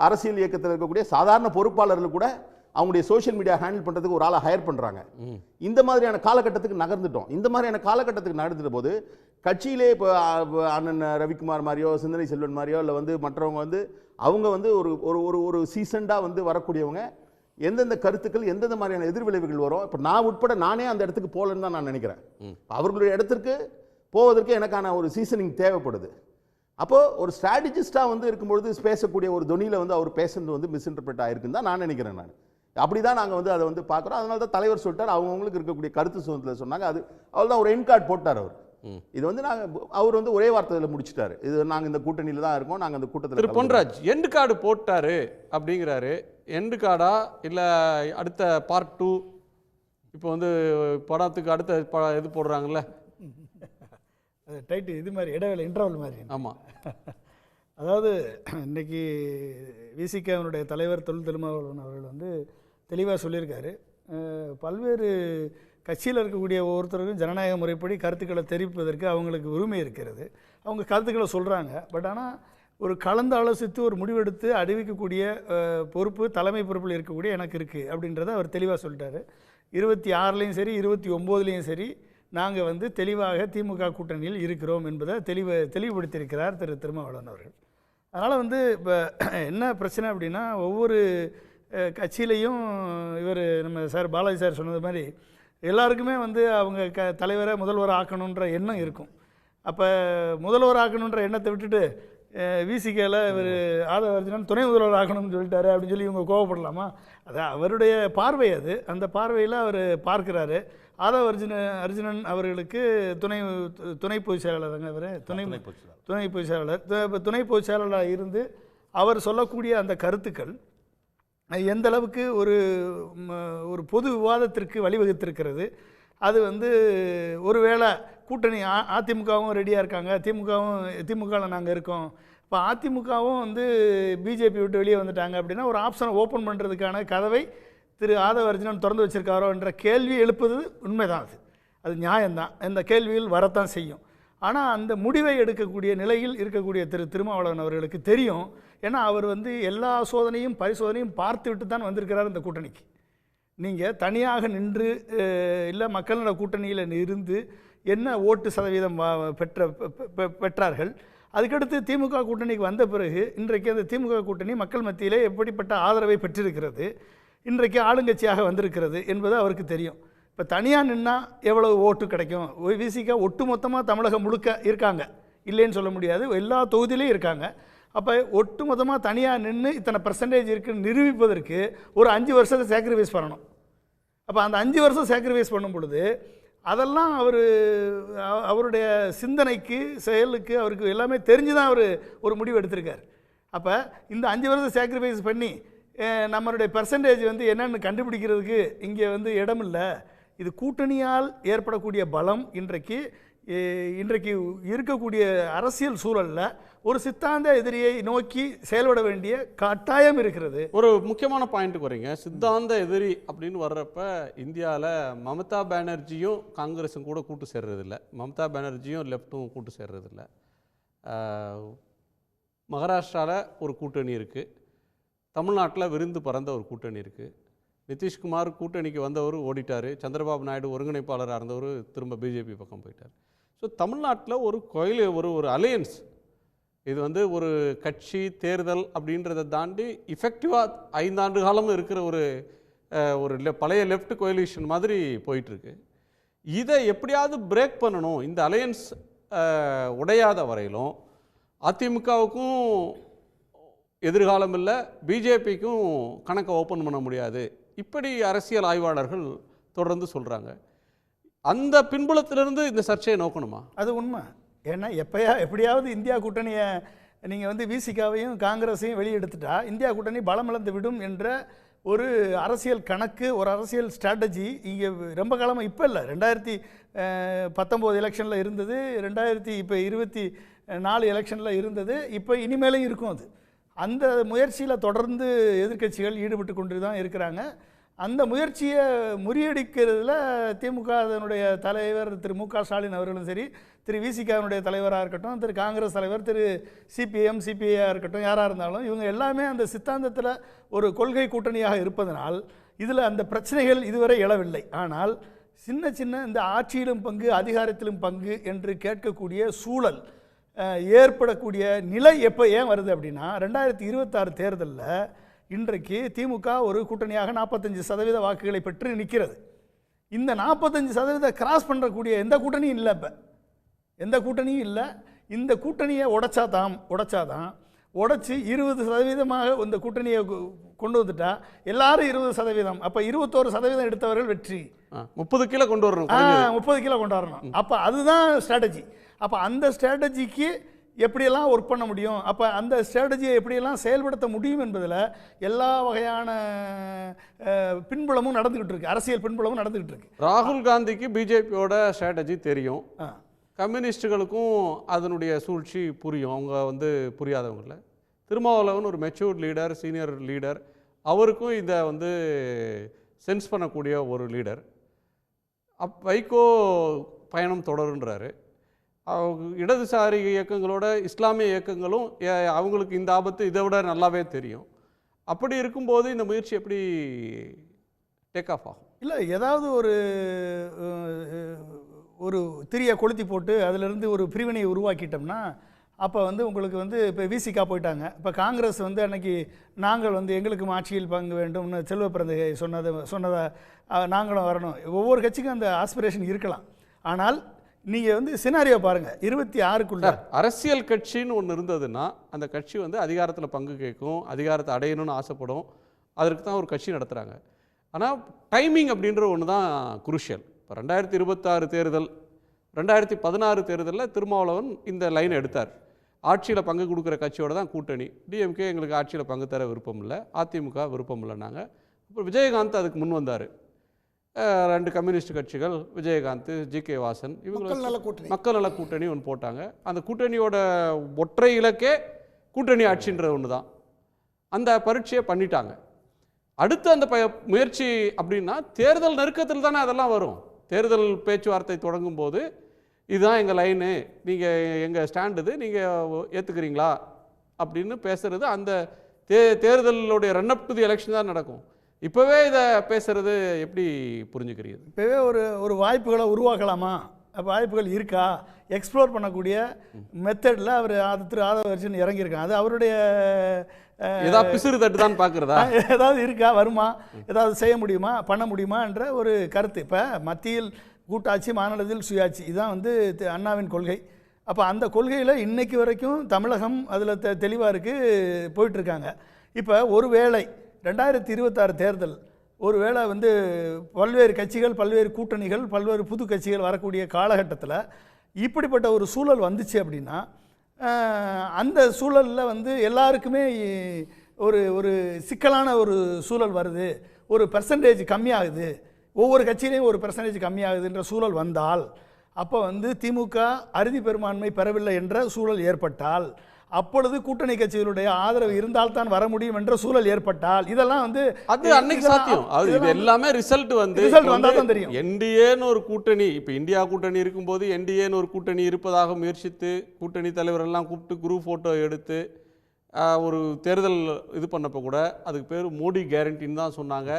அரசியல் இயக்கத்தில் இருக்கக்கூடிய சாதாரண பொறுப்பாளர்கள் கூட அவங்களுடைய சோஷியல் மீடியா ஹேண்டில் பண்ணுறதுக்கு ஒரு ஆளை ஹையர் பண்ணுறாங்க. இந்த மாதிரியான காலகட்டத்துக்கு நகர்ந்துட்டோம். இந்த மாதிரியான காலகட்டத்துக்கு நகர்ந்துட்ட போது கட்சியிலே இப்போ அண்ணன் ரவிக்குமார் மாதிரியோ சிந்தனை செல்வன் மாதிரியோ இல்லை வந்து மற்றவங்க வந்து அவங்க வந்து ஒரு சீசண்டாக வந்து வரக்கூடியவங்க எந்தெந்த கருத்துக்கள் எந்தெந்த மாதிரியான எதிர்விளைவுகள் வரும். இப்போ நான் உட்பட நானே அந்த இடத்துக்கு போகலன்னு தான் நான் நினைக்கிறேன். அவர்களுடைய இடத்திற்கு போவதற்கு எனக்கான ஒரு சீசனிங் தேவைப்படுது. அப்போது ஒரு ஸ்ட்ராட்டஜிஸ்டாக வந்து இருக்கும்பொழுது பேசக்கூடிய ஒரு தொனியில் வந்து அவர் பேசுறது வந்து மிஸ்இன்டர்பிரட் ஆகிருக்குன்னு தான் நான் நினைக்கிறேன். நான் அப்படி தான் நாங்கள் வந்து அதை வந்து பார்க்குறோம். அதனால தான் தலைவர் சொல்லிட்டார், அவங்கவுங்களுக்கு இருக்கக்கூடிய கருத்து சுதந்திரத்தில் சொன்னாங்க. அது அவள் தான் ஒரு எண்ட் கார்டு போட்டார் அவர். இது வந்து அவர் வந்து ஒரே வார்த்தையில் முடிச்சுட்டாரு, இது நாங்கள் இந்த கூட்டணியில் தான் இருக்கோம், நாங்கள் அந்த கூட்டத்தில். திரு பொன்ராஜ் எண்டு கார்டு போட்டாரு அப்படிங்கிறாரு. எண்டு கார்டா இல்லை அடுத்த பார்ட் 2 இப்போ வந்து படத்துக்கு அடுத்த இது போடுறாங்கல்ல, அது டைட்டு இது மாதிரி இடைவேளை இன்டர்வல் மாதிரி. ஆமாம். அதாவது இன்னைக்கு விசிகனுடைய தலைவர் தொல் திருமாவளவன் அவர்கள் வந்து தெளிவாக சொல்லியிருக்காரு, பல்வேறு கட்சியில் இருக்கக்கூடிய ஒவ்வொருத்தருக்கும் ஜனநாயக முறைப்படி கருத்துக்களை தெரிவிப்பதற்கு அவங்களுக்கு உரிமை இருக்கிறது. அவங்க கருத்துக்களை சொல்கிறாங்க. பட் ஆனால் ஒரு கலந்து ஆலோசித்து ஒரு முடிவெடுத்து அறிவிக்கக்கூடிய பொறுப்பு தலைமை பொறுப்பில் இருக்கக்கூடிய எனக்கு இருக்குது அப்படின்றத அவர் தெளிவாக சொல்லிட்டாரு. 26லையும் சரி 29லையும் சரி நாங்கள் வந்து தெளிவாக திமுக கூட்டணியில் இருக்கிறோம் என்பதை தெளிவுபடுத்தியிருக்கிறார் திரு திருமாவளவன் அவர்கள். அதனால் வந்து இப்போ என்ன பிரச்சனை அப்படின்னா, ஒவ்வொரு கட்சியிலையும் இவர் நம்ம சார் பாலாஜி சார் சொன்னது மாதிரி எல்லாருக்குமே வந்து அவங்க தலைவரை முதல்வர் ஆக்கணுன்ற எண்ணம் இருக்கும். அப்போ முதல்வர் ஆக்கணுன்ற எண்ணத்தை விட்டுட்டு விசிகேல இவர் ஆதவ அர்ஜுனன் துணை முதல்வர் ஆக்கணும்னு சொல்லிட்டாரு அப்படின்னு சொல்லி இவங்க கோவப்படலாமா? அது அவருடைய பார்வை. அது அந்த பார்வையில் அவர் பார்க்குறாரு. ஆதவ அர்ஜுனன் அவர்களுக்கு துணை பொதுச் செயலாளர், அவர் துணை பொதுச் செயலாளர். துணை பொதுச் செயலாளராக இருந்து அவர் சொல்லக்கூடிய அந்த கருத்துக்கள் எந்த அளவுக்கு ஒரு பொது விவாதத்திற்கு வழிவகுத்திருக்கிறது. அது வந்து ஒருவேளை கூட்டணி அதிமுகவும் ரெடியாக இருக்காங்க, திமுகவில் நாங்கள் இருக்கோம், இப்போ அதிமுகவும் வந்து பிஜேபி விட்டு வெளியே வந்துட்டாங்க அப்படின்னா ஒரு ஆப்ஷனை ஓப்பன் பண்ணுறதுக்கான கதவை திரு ஆதவ அர்ஜுனன் திறந்து வச்சிருக்காரோ என்ற கேள்வி எழுப்புவது உண்மைதான். அது நியாயம்தான், இந்த கேள்விகள் வரத்தான் செய்யும். ஆனால் அந்த முடிவை எடுக்கக்கூடிய நிலையில் இருக்கக்கூடிய திரு திருமாவளவன் அவர்களுக்கு தெரியும். ஏன்னா அவர் வந்து எல்லா சோதனையும் பரிசோதனையும் பார்த்து விட்டு தான் வந்திருக்கிறார் இந்த கூட்டணிக்கு. நீங்கள் தனியாக நின்று இல்லை மக்கள் நல கூட்டணியில் இருந்து என்ன ஓட்டு சதவீதம் பெற்றார்கள், அதுக்கடுத்து திமுக கூட்டணிக்கு வந்த பிறகு இன்றைக்கு அந்த திமுக கூட்டணி மக்கள் மத்தியிலே எப்படிப்பட்ட ஆதரவை பெற்றிருக்கிறது, இன்றைக்கு ஆளுங்கட்சியாக வந்திருக்கிறது என்பது அவருக்கு தெரியும். இப்போ தனியாக நின்னால் எவ்வளவு ஓட்டு கிடைக்கும்? விசிக ஒட்டு மொத்தமாக தமிழகம் முழுக்க இருக்காங்க, இல்லைன்னு சொல்ல முடியாது, எல்லா தொகுதியிலையும் இருக்காங்க. அப்போ ஒட்டு மொத்தமாக தனியாக நின்று இத்தனை % இருக்குன்னு நிரூபிப்பதற்கு ஒரு 5 வருஷத்தை சாக்ரிஃபைஸ் பண்ணணும். அப்போ அந்த 5 வருஷம் சாக்ரிஃபைஸ் பண்ணும் பொழுது அதெல்லாம் அவருடைய சிந்தனைக்கு செயலுக்கு அவருக்கு எல்லாமே தெரிஞ்சு தான் அவர் ஒரு முடிவு எடுத்திருக்கார். அப்போ இந்த 5 வருஷம் சாக்ரிஃபைஸ் பண்ணி நம்மளுடைய % வந்து என்னென்னு கண்டுபிடிக்கிறதுக்கு இங்கே வந்து இடம் இல்லை. இது கூட்டணியால் ஏற்படக்கூடிய பலம் இன்றைக்கு இருக்கக்கூடிய அரசியல் சூழலில் ஒரு சித்தாந்த எதிரியை நோக்கி செயல்பட வேண்டிய கட்டாயம் இருக்கிறது. ஒரு முக்கியமான பாயிண்ட்டுக்கு வரீங்க. சித்தாந்த எதிரி அப்படின்னு வர்றப்ப இந்தியாவில் மமதா பானர்ஜியும் காங்கிரஸும் கூட கூட்டு சேர்றதில்லை, மமதா பானர்ஜியும் லெஃப்ட்டும் கூட்டு சேர்றதில்லை. மகாராஷ்டிராவில் ஒரு கூட்டணி இருக்குது, தமிழ்நாட்டில் விருந்து பறந்த ஒரு கூட்டணி இருக்குது. நிதிஷ்குமார் கூட்டணிக்கு வந்தவர் ஓடிட்டார், சந்திரபாபு நாயுடு ஒருங்கிணைப்பாளராக இருந்தவர் திரும்ப பிஜேபி பக்கம் போயிட்டார். ஸோ தமிழ்நாட்டில் ஒரு அலையன்ஸ், இது வந்து ஒரு கட்சி தேர்தல் அப்படின்றத தாண்டி இஃபெக்டிவாக 5 ஆண்டு காலம் இருக்கிற ஒரு பழைய லெஃப்ட் கோயலிஷன் மாதிரி போயிட்டுருக்கு. இதை எப்படியாவது பிரேக் பண்ணணும். இந்த அலையன்ஸ் உடையாத வரையிலும் அதிமுகவுக்கும் எதிர்காலம் இல்லை, பிஜேபிக்கும் கணக்கை ஓப்பன் பண்ண முடியாது, இப்படி அரசியல் ஆய்வாளர்கள் தொடர்ந்து சொல்கிறாங்க. அந்த பின்புலத்திலிருந்து இந்த சர்ச்சையை நோக்கணுமா? அது உண்மை. ஏன்னா எப்படியாவது இந்தியா கூட்டணியை நீங்கள் வந்து விசிகாவையும் காங்கிரஸையும் வெளியெடுத்துட்டா இந்தியா கூட்டணி பலமிழந்து விடும் என்ற ஒரு அரசியல் கணக்கு, ஒரு அரசியல் ஸ்ட்ராட்டஜி இங்கே ரொம்ப காலமாக, இப்போ இல்லை, 2019 எலெக்ஷனில் இருந்தது, 2024 எலெக்ஷனில் இருந்தது, இப்போ இனிமேலும் இருக்கும். அது அந்த முயற்சியில் தொடர்ந்து எதிர்க்கட்சிகள் ஈடுபட்டு கொண்டு தான் இருக்கிறாங்க. அந்த முயற்சியை முறியடிக்கிறதுல திமுக அதனுடைய தலைவர் திரு மு க ஸ்டாலின் அவர்களும் சரி, திரு விசிகாவினுடைய தலைவராக இருக்கட்டும், திரு காங்கிரஸ் தலைவர் திரு சிபிஐயாக இருக்கட்டும், யாராக இருந்தாலும் இவங்க எல்லாமே அந்த சித்தாந்தத்தில் ஒரு கொள்கை கூட்டணியாக இருப்பதனால் இதில் அந்த பிரச்சனைகள் இதுவரை எழவில்லை. ஆனால் சின்ன இந்த ஆட்சியிலும் பங்கு அதிகாரத்திலும் பங்கு என்று கேட்கக்கூடிய சூழல் ஏற்படக்கூடிய நிலை ஏன் வருது அப்படின்னா, 2026 தேர்தலில் இன்றைக்கு திமுக ஒரு கூட்டணியாக 45% வாக்குகளை பெற்று நிற்கிறது. இந்த 45% கிராஸ் பண்ணக்கூடிய எந்த கூட்டணியும் இல்லை. இப்போ எந்த கூட்டணியும் இல்லை. இந்த கூட்டணியை உடைச்சாதான் உடைச்சி 20% இந்த கூட்டணியை கொண்டு வந்துட்டா எல்லாரும் 20%, அப்போ 21% எடுத்தவர்கள் வெற்றி. 30 கிலோ கொண்டு வரணும், 30 கிலோ கொண்டு வரணும். அப்போ அதுதான் ஸ்ட்ராட்டஜி. அப்போ அந்த ஸ்ட்ராட்டஜிக்கு எப்படியெல்லாம் ஒர்க் பண்ண முடியும், அப்போ அந்த ஸ்ட்ராட்டஜியை எப்படியெல்லாம் செயல்படுத்த முடியும் என்பதில் எல்லா வகையான பின்புலமும் நடந்துக்கிட்டு இருக்கு, அரசியல் பின்புலமும் நடந்துக்கிட்டு இருக்கு. ராகுல் காந்திக்கு பிஜேபியோட ஸ்ட்ராட்டஜி தெரியும், கம்யூனிஸ்டுகளுக்கும் அதனுடைய சூழ்ச்சி புரியும். அவங்க புரியாதவங்கள. திருமாவளவன் ஒரு மெச்சூர்ட் லீடர், சீனியர் லீடர், அவருக்கும் இதை சென்ஸ் பண்ணக்கூடிய ஒரு லீடர். வைகோ பயணம் தொடருன்றாரு. இடதுசாரி இயக்கங்களோட இஸ்லாமிய இயக்கங்களும் அவங்களுக்கு இந்த ஆபத்து இதை விட நல்லாவே தெரியும். அப்படி இருக்கும்போது இந்த முயற்சி எப்படி டேக் ஆஃப் ஆகும்? இல்லை, ஏதாவது ஒரு திரியை கொளுத்தி போட்டு அதிலிருந்து ஒரு பிரிவினையை உருவாக்கிட்டோம்னா அப்போ உங்களுக்கு இப்போ விசிகா போயிட்டாங்க. இப்போ காங்கிரஸ் அன்னைக்கு நாங்கள் எங்களுக்கு ஆட்சியில் பங்கு வேண்டும்னு செல்வ பிறந்தகை சொன்னதை நாங்களும் வரணும். ஒவ்வொரு கட்சிக்கும் அந்த ஆஸ்பிரேஷன் இருக்கலாம். ஆனால் நீங்கள் சினாரியோ பாருங்கள், 26க்குள்ள அரசியல் கட்சின்னு ஒன்று இருந்ததுன்னா அந்த கட்சி அதிகாரத்தில் பங்கு கேட்கும், அதிகாரத்தை அடையணும்னு ஆசைப்படும். அதற்கு தான் ஒரு கட்சி நடத்துகிறாங்க. ஆனால் டைமிங் அப்படின்ற ஒன்று தான் குருஷியல். இப்போ 2026 தேர்தல், 2016 தேர்தலில் திருமாவளவன் இந்த லைனை எடுத்தார். ஆட்சியில் பங்கு கொடுக்குற கட்சியோடு தான் கூட்டணி. டிஎம்கே எங்களுக்கு ஆட்சியில் பங்கு தர விருப்பம் இல்லை, அதிமுக விருப்பம் இல்லைனாங்க. அப்புறம் விஜயகாந்த் அதுக்கு முன் வந்தார். 2 கம்யூனிஸ்ட் கட்சிகள், விஜயகாந்த், ஜி.கே. வாசன், இவங்க மக்கள் நல கூட்டணி ஒன்று போட்டாங்க. அந்த கூட்டணியோட ஒற்றை இலக்கே கூட்டணி ஆட்சின்ற ஒன்று தான். அந்த பரீட்சையை பண்ணிட்டாங்க. அடுத்து அந்த முயற்சி அப்படின்னா தேர்தல் நெருக்கத்தில் தானே அதெல்லாம் வரும். தேர்தல் பேச்சுவார்த்தை தொடங்கும் போது இதுதான் எங்கள் லைனு, நீங்கள் எங்கள் ஸ்டாண்டு இது, நீங்கள் ஏற்றுக்கிறீங்களா அப்படின்னு பேசுகிறது அந்த தேர்தலுடைய run up to the election தான் நடக்கும். இப்போவே இதை பேசுகிறது எப்படி புரிஞ்சுக்கிறீங்க? இப்போவே ஒரு வாய்ப்புகளை உருவாக்கலாமா, வாய்ப்புகள் இருக்கா, எக்ஸ்ப்ளோர் பண்ணக்கூடிய மெத்தடில் அவர் ஆதவர்ஜன் இறங்கியிருக்காங்க. அது அவருடைய ஏதாவது பிசுறு தட்டு தான் பார்க்குறதா, ஏதாவது இருக்கா, வருமா, ஏதாவது செய்ய முடியுமா, பண்ண முடியுமா என்ற ஒரு கருத்து. இப்போ மத்தியில் கூட்டாட்சி, மாநிலத்தில் சுயாட்சி, இதுதான் அண்ணாவின் கொள்கை. அப்போ அந்த கொள்கையில் இன்னைக்கு வரைக்கும் தமிழகம் அதில் தெளிவாக போயிட்டுருக்காங்க. இப்போ ஒருவேளை 2026 தேர்தல் ஒருவேளை பல்வேறு கட்சிகள், பல்வேறு கூட்டணிகள், பல்வேறு புது கட்சிகள் வரக்கூடிய காலகட்டத்தில் இப்படிப்பட்ட ஒரு சூழல் வந்துச்சு அப்படின்னா அந்த சூழலில் எல்லாருக்குமே ஒரு சிக்கலான ஒரு சூழல் வருது, ஒரு பெர்சன்டேஜ் கம்மியாகுது, ஒவ்வொரு கட்சியிலையும் ஒரு பெர்சன்டேஜ் கம்மியாகுதுன்ற சூழல் வந்தால், அப்போ திமுக அறுதி பெரும்பான்மை பெறவில்லை என்ற சூழல் ஏற்பட்டால், அப்பொழுது கூட்டணி கட்சிகளுடைய ஆதரவு இருந்தால் தான் வர முடியும் என்ற சூழல் ஏற்பட்டால், இதெல்லாம் அது அன்னைக்கு சாத்தியம். இது எல்லாமே ரிசல்ட் வந்தா தான் தெரியும். என்டிஏன்னு ஒரு கூட்டணி, இப்போ இந்தியா கூட்டணி இருக்கும்போது என்டிஏன்னு ஒரு கூட்டணி இருப்பதாக முயற்சித்து கூட்டணி தலைவரெல்லாம் கூப்பிட்டு குரூப் ஃபோட்டோ எடுத்து ஒரு தேர்தல் இது பண்ணப்போ கூட அதுக்கு பேர் மோடி கேரண்டின்னு தான் சொன்னாங்க.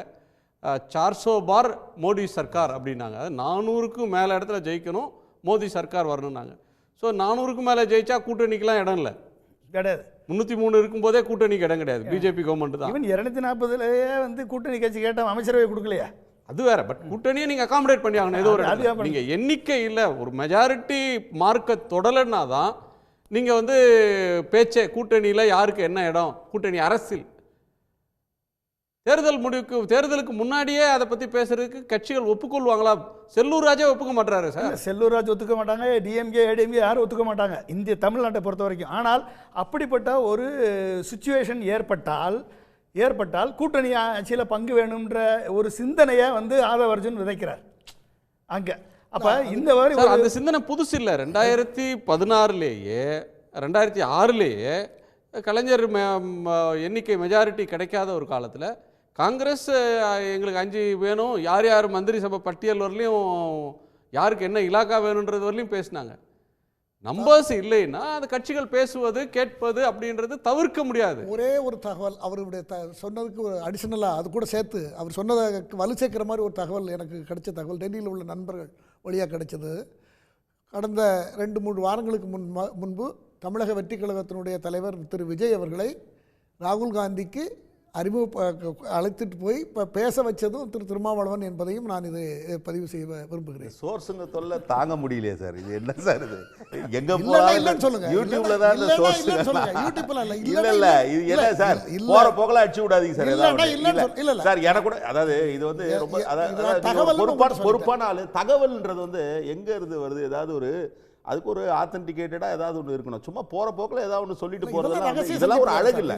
400 பார் மோடி சர்க்கார் அப்படின்னாங்க. 400க்கும் மேலே இடத்துல ஜெயிக்கணும், மோடி சர்க்கார் வரணும்னாங்க. ஸோ 400க்கு மேலே ஜெயிச்சா கூட்டணிக்கெலாம் இடம் இல்லை, கிடையாது. 303 இருக்கும்போதே கூட்டணிக்கு இடம் கிடையாது, பிஜேபி கவர்மெண்ட் தான். ஈவன் 240 கூட்டணி கட்சி கேட்டால் அமைச்சரவை கொடுக்கலையா, அது வேற. பட் கூட்டணியை நீங்கள் அகாமடேட் பண்ணி ஆகணும். ஏதோ ஒரு நீங்கள் எண்ணிக்கை இல்லை, ஒரு மெஜாரிட்டி மார்க்கை தொடலைன்னா தான் நீங்கள் பேச்சே கூட்டணியில் யாருக்கு என்ன இடம், கூட்டணி அரசியல் தேர்தலுக்கு முன்னாடியே அதை பற்றி பேசுறதுக்கு கட்சிகள் ஒப்புக்கொள்வாங்களா? செல்லூர் ராஜே ஒப்புக்க மாட்டாரு சார். செல்லூர் ராஜ் ஒத்துக்க மாட்டாங்க, டிஎம்கே ஏடிஎம்கே யாரும் ஒத்துக்க மாட்டாங்க இந்திய தமிழ்நாட்டை பொறுத்த வரைக்கும். ஆனால் அப்படிப்பட்ட ஒரு சுச்சுவேஷன் ஏற்பட்டால் கூட்டணி ஆட்சியில் பங்கு வேணும்ன்ற ஒரு சிந்தனையை ஆதவர்ஜன் விதைக்கிறார் அங்கே. அப்போ இந்த மாதிரி அந்த சிந்தனை புதுசு இல்லை. 2016லேயே 2006லேயே கலைஞர் எண்ணிக்கை மெஜாரிட்டி கிடைக்காத ஒரு காலத்தில் காங்கிரஸ் எங்களுக்கு 5 வேணும், யார் யார் மந்திரி சபை பட்டியல் வரலையும் யாருக்கு என்ன இலாக்கா வேணுன்றது வரலையும் பேசினாங்க. நம்பர்ஸ் இல்லைன்னா அந்த கட்சிகள் பேசுவது கேட்பது அப்படின்றது தவிர்க்க முடியாது. ஒரே ஒரு தகவல் அவருடைய சொன்னதுக்கு ஒரு அடிஷனலாக அது கூட சேர்த்து அவர் சொன்னதை வலு சேர்க்கிற மாதிரி ஒரு தகவல் எனக்கு கிடைச்ச தகவல் டெல்லியில் உள்ள நண்பர்கள் வழியாக கிடைச்சது. கடந்த 2-3 வாரங்களுக்கு முன்பு தமிழக வெற்றி கழகத்தினுடைய தலைவர் திரு விஜய் அவர்களை ராகுல் காந்திக்கு அழைத்துட்டு போய் இப்போ பேச வச்சதும் திருமாவளவன் என்பதையும் நான் இது பதிவு செய்ய விரும்புகிறேன். சோர்ஸுங்க தொல்லை தாங்க முடியலையே சார். இது என்ன சார் இது? எங்க இல்லைன்னு சொல்லுங்க. யூடியூப்ல தான் இந்த சோர்ஸ் யூடியூப்ல இல்ல இது என்ன சார்? போற போகல அடிச்சு விடாதீங்க சார். இல்ல சார், எனக்கு கூட அதாவது இது வந்து ரொம்ப அதாவது பொறுப்பான ஆளு. தகவல்ன்றது வந்து எங்க இருந்து வருது? ஏதாவது ஒரு அதுக்கு ஒரு ஆத்தென்டிகேட்டடா ஏதாவது ஒன்று இருக்கணும். சும்மா போற போக்குல ஏதாவது ஒன்று சொல்லிட்டு போறதெல்லாம் இதெல்லாம் ஒரு அழகு இல்ல.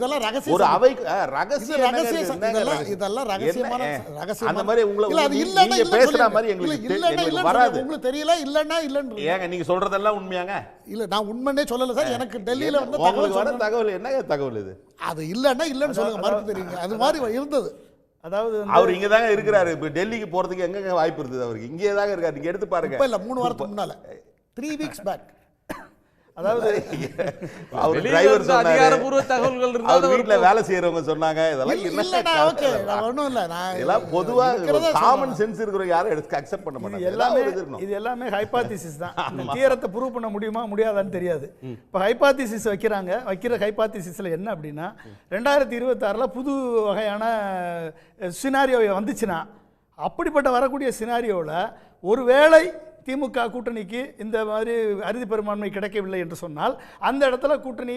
ஒரு அவை ரகசியம் இதெல்லாம் ரகசியமான ரகசியம். அந்த மாதிரி நீங்க பேசுற மாதிரி எங்களுக்கு வராது. உங்களுக்கு தெரியல இல்லன்னா இல்லன்னு ஏங்க நீங்க சொல்றதெல்லாம் உண்மையாங்க? இல்ல நான் உண்மையே சொல்லல சார். எனக்கு டெல்லியில வந்து உங்களுக்கு வர தகவல் என்ன தகவல் இது? அது இல்லன்னா இல்லன்னு சொல்லுங்க, மறுப்பு தெரியுங்க. அது மாதிரி இருந்தது. அதாவது அவர் இங்க தாங்க இருக்கிறாரு. இப்ப டெல்லிக்கு போறதுக்கு எங்க வாய்ப்பு இருக்குது? அவருக்கு இங்கே தாங்க இருக்காரு. நீங்க எடுத்து பாருங்க. இல்ல 3 வாரத்துக்கு முன்னால 3 weeks back. அதாவது அவர் டிரைவர் சொன்னாரு, அதிகாரப்பூர்வ தகவல்கள் இருந்தா அவர் வீட்ல வேலை செய்யறவங்க சொன்னாங்க. இதெல்லாம் இல்லடா ஓகே நான் ஒண்ணும் இல்ல. நான் எல்லாம் பொதுவா காமன் சென்ஸ் இருக்கிற யாரும் அக்செப்ட் பண்ண மாட்டாங்க. இது எல்லாமே ஹைபோதீசிஸ் தான். இந்த தியரத்தை ப்ரூவ் பண்ண முடியுமா முடியாதான்னு தெரியாது. இப்போ ஹைபோதீசிஸ் வைக்கிற ஹைபோதீசிஸ்ல என்ன அப்படின்னா 2026ல புது வகையான சினாரியோ வந்துச்சுன்னா, அப்படிப்பட்ட வரக்கூடிய சினாரியோவில் ஒருவேளை திமுக கூட்டணிக்கு இந்த மாதிரி அறுதி பெரும்பான்மை கிடைக்கவில்லை என்று சொன்னால் அந்த இடத்துல கூட்டணி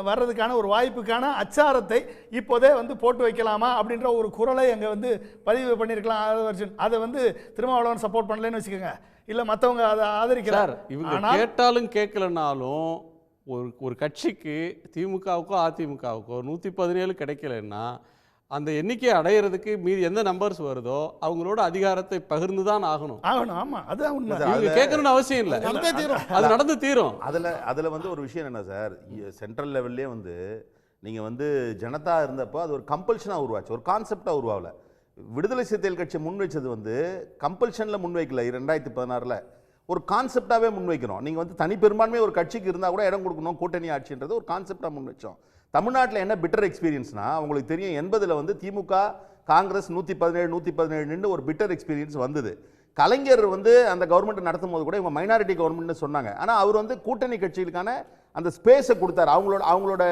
வர்றதுக்கான ஒரு வாய்ப்புக்கான அச்சாரத்தை இப்போதே வந்து போட்டு வைக்கலாமா அப்படின்ற ஒரு குரலை அங்கே வந்து பதிவு பண்ணியிருக்கலாம். அதை வந்து திருமாவளவன் சப்போர்ட் பண்ணலன்னு வச்சுக்கோங்க, இல்லை மற்றவங்க அதை ஆதரிக்கிறார். இவங்க கேட்டாலும் கேட்கலனாலும் ஒரு கட்சிக்கு திமுகவுக்கோ அதிமுகவுக்கோ 117 கிடைக்கலன்னா அந்த எண்ணிக்கை அடையிறதுக்கு மீதி எந்த நம்பர்ஸ் வருதோ அவங்களோட அதிகாரத்தை பகிர்ந்து தான் ஆகணும். ஆமா, அதுதான் உண்மை. இவங்க கேட்கணும்னு அவசியம் இல்லை, அது நடந்து தீரும். அதுல வந்து ஒரு விஷயம் என்ன சார், சென்ட்ரல் லெவல்லே வந்து நீங்க வந்து ஜனதா இருந்தப்போ அது ஒரு கம்பல்ஷனாக உருவாச்சு, ஒரு கான்செப்டாக உருவாகல. விடுதலை சிறுத்தைகள் கட்சி முன் வச்சது வந்து கம்பல்ஷனில் முன் வைக்கல. 2016 ஒரு கான்செப்டாகவே முன் வைக்கிறோம். நீங்கள் வந்து தனி பெரும்பான்மை ஒரு கட்சிக்கு இருந்தால் கூட இடம் கொடுக்கணும், கூட்டணி ஆட்சின்றது ஒரு கான்செப்டாக முன் வச்சோம். தமிழ்நாட்டில் என்ன பிட்டர் எக்ஸ்பீரியன்ஸ்னா, உங்களுக்கு தெரியும் 80ல் வந்து திமுக காங்கிரஸ் 117 நின்று ஒரு பிட்டர் எக்ஸ்பீரியன்ஸ் வந்தது. கலைஞர் வந்து அந்த கவர்மெண்ட் நடத்தும் போது கூட இவங்க மைனாரிட்டி கவர்மெண்ட்னு சொன்னாங்க. ஆனால் அவர் வந்து கூட்டணி கட்சிகளுக்கான அந்த ஸ்பேஸை கொடுத்தாரு. அவங்களோட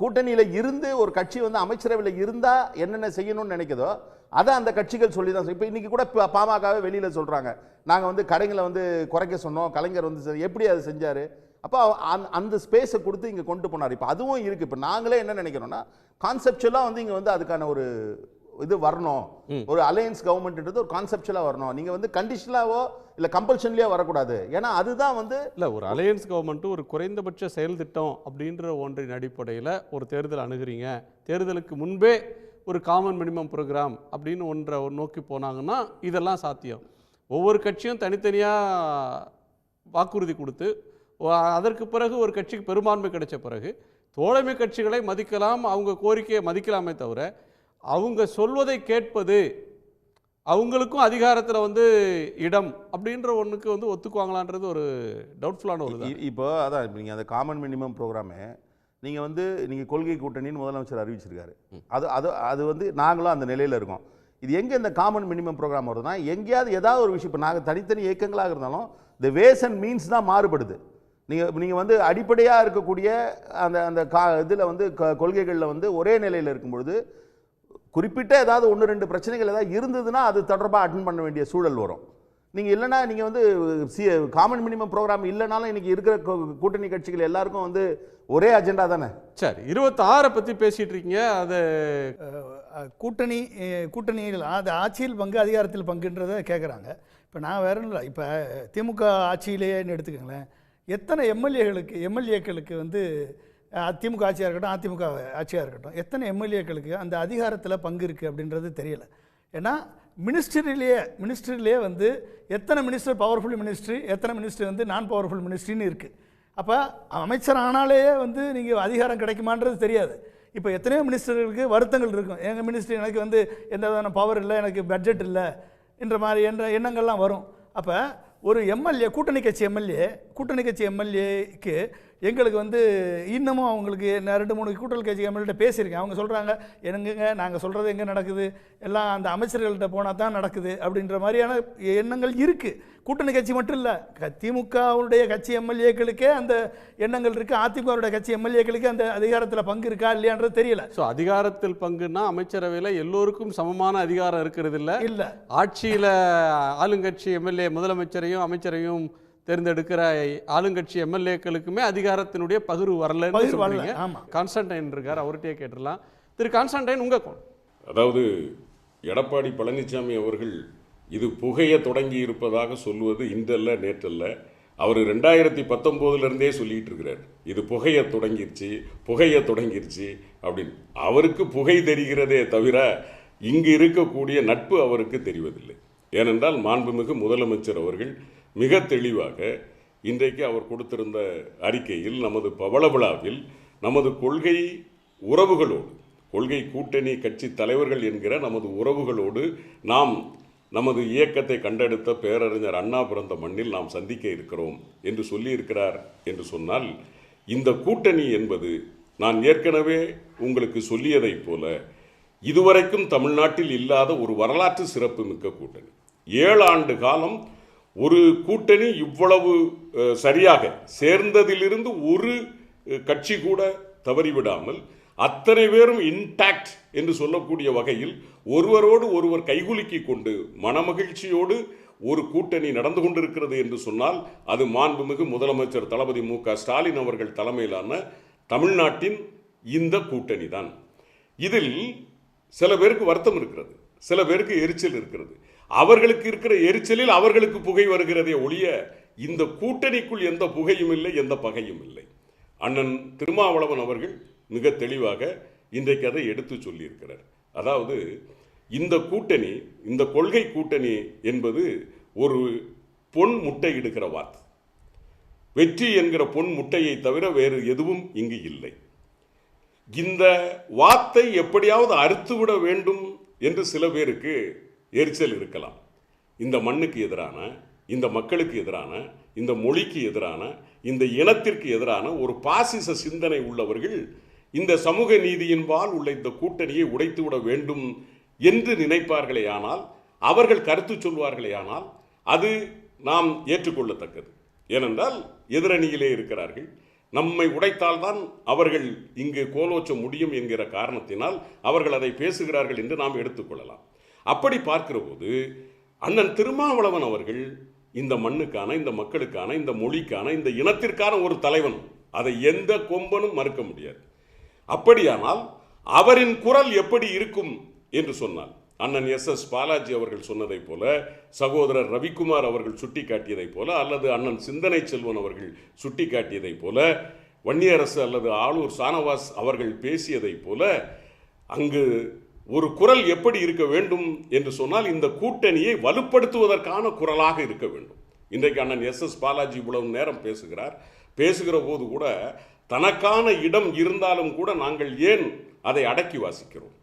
கூட்டணியில் இருந்து ஒரு கட்சி வந்து அமைச்சரவையில் இருந்தால் என்னென்ன செய்யணும்னு நினைக்கிறதோ அதை அந்த கட்சிகள் சொல்லி தான். இப்போ இன்றைக்கி கூட பாமகவே வெளியில் சொல்கிறாங்க, நாங்கள் வந்து கடைகளை வந்து குறைக்க சொன்னோம், கலைஞர் வந்து எப்படி அதை செஞ்சார். அப்போ அந்த ஸ்பேஸை கொடுத்து இங்கே கொண்டு போனார். இப்போ அதுவும் இருக்குது. இப்போ நாங்களே என்ன நினைக்கிறோன்னா, கான்செப்சுவலாக வந்து இங்கே வந்து அதுக்கான ஒரு இது வரணும். ஒரு அலையன்ஸ் கவர்மெண்ட்ன்றது ஒரு கான்செப்சுவலாக வரணும். நீங்கள் வந்து கண்டிஷனலாவோ இல்லை கம்பல்ஷன்லேயோ வரக்கூடாது. ஏன்னா அதுதான் வந்து இல்லை, ஒரு அலையன்ஸ் கவர்மெண்ட்டு ஒரு குறைந்தபட்ச செயல் திட்டம் அப்படின்ற ஒன்றின் அடிப்படையில் ஒரு தேர்தல் அணுகிறீங்க. தேர்தலுக்கு முன்பே ஒரு காமன் மினிமம் ப்ரோக்ராம் அப்படின்னு ஒன்றை நோக்கி போனாங்கன்னா இதெல்லாம் சாத்தியம். ஒவ்வொரு கட்சியும் தனித்தனியாக வாக்குறுதி கொடுத்து அதற்கு பிறகு ஒரு கட்சிக்கு பெரும்பான்மை கிடைச்ச பிறகு தோழமை கட்சிகளை மதிக்கலாம், அவங்க கோரிக்கையை மதிக்கலாமே தவிர அவங்க சொல்வதை கேட்பது, அவங்களுக்கும் அதிகாரத்தில் வந்து இடம் அப்படின்ற ஒன்றுக்கு வந்து ஒத்துக்குவாங்களான்றது ஒரு டவுட்ஃபுல்லான ஒரு தான். இப்போ அதான் நீங்கள் அந்த காமன் மினிமம் ப்ரோக்ராமே நீங்கள் கொள்கை கூட்டணின்னு முதலமைச்சர் அறிவிச்சிருக்காரு. அது வந்து நாங்களும் அந்த நிலையில் இருக்கோம். இது எங்கே இந்த காமன் மினிமம் ப்ரோக்ராம் வருதுன்னா, எங்கேயாவது ஏதாவது ஒரு விஷயம், இப்போ நாங்கள் தனித்தனி இயக்கங்களாக இருந்தாலும் இந்த வேஸ் அண்ட் மீன்ஸ் தான் மாறுபடுது. நீங்கள் வந்து அடிப்படையாக இருக்கக்கூடிய அந்த இதில் வந்து கொள்கைகளில் வந்து ஒரே நிலையில் இருக்கும்பொழுது குறிப்பிட்ட ஏதாவது 1-2 பிரச்சனைகள் ஏதாவது இருந்ததுன்னா அது தொடர்பாக அட்டன் பண்ண வேண்டிய சூழல் வரும். நீங்கள் இல்லைனா நீங்கள் வந்து காமன் மினிமம் ப்ரோக்ராம் இல்லைனாலும் இன்றைக்கி இருக்கிற கூட்டணி கட்சிகள் எல்லாருக்கும் வந்து ஒரே அஜெண்டா தானே. சரி, 26 பற்றி பேசிகிட்டு இருக்கீங்க. அது கூட்டணியில் அது ஆட்சியில் பங்கு அதிகாரத்தில் பங்குன்றதை கேட்குறாங்க. இப்போ நான் வேற இல்லை, இப்போ திமுக ஆட்சியிலேன்னு எடுத்துக்கோங்களேன், எத்தனை எம்எல்ஏக்களுக்கு வந்து திமுக ஆட்சியாக இருக்கட்டும் அதிமுக ஆட்சியாக இருக்கட்டும் எத்தனை எம்எல்ஏக்களுக்கு அந்த அதிகாரத்தில் பங்கு இருக்குது அப்படின்றது தெரியலை. ஏன்னா மினிஸ்ட்ரியிலே வந்து எத்தனை மினிஸ்டர் பவர்ஃபுல் மினிஸ்ட்ரி, எத்தனை மினிஸ்டர் வந்து நான் பவர்ஃபுல் மினிஸ்ட்ரின்னு இருக்குது. அப்போ அமைச்சர் ஆனாலே வந்து நீங்கள் அதிகாரம் கிடைக்குமான்றது தெரியாது. இப்போ எத்தனையோ மினிஸ்டர்களுக்கு வருத்தங்கள் இருக்கும், எங்கள் மினிஸ்ட்ரி எனக்கு வந்து எந்த விதமான பவர் இல்லை, எனக்கு பட்ஜெட் இல்லை என்ற மாதிரி எண்ணங்கள்லாம் வரும். அப்போ ஒரு எம்எல்ஏ கூட்டணி கட்சி எம்எல்ஏக்கு எங்களுக்கு வந்து இன்னமும் அவங்களுக்கு நான் 2-3 கூட்டல் கட்சி எம்எல்ஏ பேசியிருக்கேன். அவங்க சொல்கிறாங்க, என்னங்க நாங்கள் சொல்கிறது எங்கே நடக்குது, எல்லாம் அந்த அமைச்சர்கள்ட்ட போனால் தான் நடக்குது அப்படின்ற மாதிரியான எண்ணங்கள் இருக்குது. கூட்டணி கட்சி மட்டும் இல்லை, திமுகவுடைய கட்சி எம்எல்ஏக்களுக்கே அந்த எண்ணங்கள் இருக்குது. அதிமுகவுடைய கட்சி எம்எல்ஏக்களுக்கு அந்த அதிகாரத்தில் பங்கு இருக்கா இல்லையான்றது தெரியல. ஸோ அதிகாரத்தில் பங்குன்னா அமைச்சரவையில் எல்லோருக்கும் சமமான அதிகாரம் இருக்கிறது இல்லை. ஆட்சியில் ஆளுங்கட்சி எம்எல்ஏ முதலமைச்சரையும் அமைச்சரையும் தேர்ந்தெடுக்கிற ஆளுங்கட்சி எம்எல்ஏக்களுக்குமே அதிகாரத்தினுடைய பகிர்வு வரலன்னு சொல்றீங்க. கான்ஸ்டன்டைன் இருக்கார், அவர்கிட்டயே கேட்டுடலாம். திரு கான்ஸ்டன்டைன், உங்க அதாவது எடப்பாடி பழனிசாமி அவர்கள் இது புகைய தொடங்கி இருப்பதாக சொல்வது இன்றல்ல நேற்றல்ல, அவர் 2019 சொல்லிட்டு இருக்கிறார். இது புகைய தொடங்கிருச்சு அப்படின்னு. அவருக்கு புகை தெரிகிறதே தவிர இங்கு இருக்கக்கூடிய நட்பு அவருக்கு தெரிவதில்லை. ஏனென்றால் மாண்புமிகு முதலமைச்சர் அவர்கள் மிக தெளிவாக இன்றைக்கு அவர் கொடுத்திருந்த அறிக்கையில் நமது பவள விழாவில் நமது கொள்கை உறவுகளோடு, கொள்கை கூட்டணி கட்சி தலைவர்கள் என்கிற நமது உறவுகளோடு நாம் நமது இயக்கத்தை கண்டெடுத்த பேரறிஞர் அண்ணா பிறந்த மண்ணில் நாம் சந்திக்க இருக்கிறோம் என்று சொல்லியிருக்கிறார் என்று சொன்னால், இந்த கூட்டணி என்பது நான் ஏற்கனவே உங்களுக்கு சொல்லியதைப் போல இதுவரைக்கும் தமிழ்நாட்டில் இல்லாத ஒரு வரலாற்று சிறப்பு மிக்க கூட்டணி. 7 ஆண்டு காலம் ஒரு கூட்டணி இவ்வளவு சரியாக சேர்ந்ததிலிருந்து ஒரு கட்சி கூட தவறிவிடாமல் அத்தனை பேரும் இன்டாக்ட் என்று சொல்லக்கூடிய வகையில் ஒருவரோடு ஒருவர் கைகுலுக்கி கொண்டு மனமகிழ்ச்சியோடு ஒரு கூட்டணி நடந்து கொண்டிருக்கிறது என்று சொன்னால் அது மாண்புமிகு முதலமைச்சர் தளபதி மு.க. ஸ்டாலின் அவர்கள் தலைமையிலான தமிழ்நாட்டின் இந்த கூட்டணி தான். இதில் சில பேருக்கு வருத்தம் இருக்கிறது, சில பேருக்கு எரிச்சல் இருக்கிறது. அவர்களுக்கு இருக்கிற எரிச்சலில் அவர்களுக்கு புகை வருகிறதே ஒழிய இந்த கூட்டணிக்குள் எந்த புகையும் இல்லை, எந்த பகையும் இல்லை. அண்ணன் திருமாவளவன் அவர்கள் மிக தெளிவாக இன்றைக்கு அதை எடுத்து சொல்லியிருக்கிறார். அதாவது இந்த கூட்டணி, இந்த கொள்கை கூட்டணி என்பது ஒரு பொன் முட்டை இடுகிற வாத்து. வெற்றி என்கிற பொன் முட்டையை தவிர வேறு எதுவும் இங்கு இல்லை. இந்த வாத்தை எப்படியாவது அறுத்துவிட வேண்டும் என்று சில பேருக்கு எரிச்சல் இருக்கலாம். இந்த மண்ணுக்கு எதிரான, இந்த மக்களுக்கு எதிரான, இந்த மொழிக்கு எதிரான, இந்த இனத்திற்கு எதிரான ஒரு பாசிச சிந்தனை உள்ளவர்கள் இந்த சமூக நீதியின்பால் உள்ள இந்த கூட்டணியை உடைத்துவிட வேண்டும் என்று நினைப்பார்களே ஆனால், அவர்கள் கருத்து சொல்வார்களே ஆனால் அது நாம் ஏற்றுக்கொள்ளத்தக்கது. ஏனென்றால் எதிரணியிலே இருக்கிறார்கள், நம்மை உடைத்தால்தான் அவர்கள் இங்கு கோலோச்ச முடியும் என்கிற காரணத்தினால் அவர்கள் அதை பேசுகிறார்கள் என்று நாம் எடுத்துக்கொள்ளலாம். அப்படி பார்க்கிற போது அண்ணன் திருமாவளவன் அவர்கள் இந்த மண்ணுக்கான, இந்த மக்களுக்கான, இந்த மொழிக்கான, இந்த இனத்திற்கான ஒரு தலைவன், அதை எந்த கொம்பனும் மறுக்க முடியாது. அப்படியானால் அவரின் குரல் எப்படி இருக்கும் என்று சொன்னால், அண்ணன் எஸ்.எஸ். பாலாஜி அவர்கள் சொன்னதை போல, சகோதரர் ரவிக்குமார் அவர்கள் சுட்டி காட்டியதை போல, அல்லது அண்ணன் சிந்தனை செல்வன் அவர்கள் சுட்டி காட்டியதை போல, வன்னியரசு அல்லது ஆளூர் சானவாஸ் அவர்கள் பேசியதை போல அங்கு ஒரு குரல் எப்படி இருக்க வேண்டும் என்று சொன்னால் இந்த கூட்டணியை வலுப்படுத்துவதற்கான குரலாக இருக்க வேண்டும். இன்றைக்கு அண்ணன் எஸ்.எஸ். பாலாஜி இவ்வளவு நேரம் பேசுகிற போது கூட தனக்கான இடம் இருந்தாலும் கூட நாங்கள் ஏன் அதை அடக்கி வாசிக்கிறோம்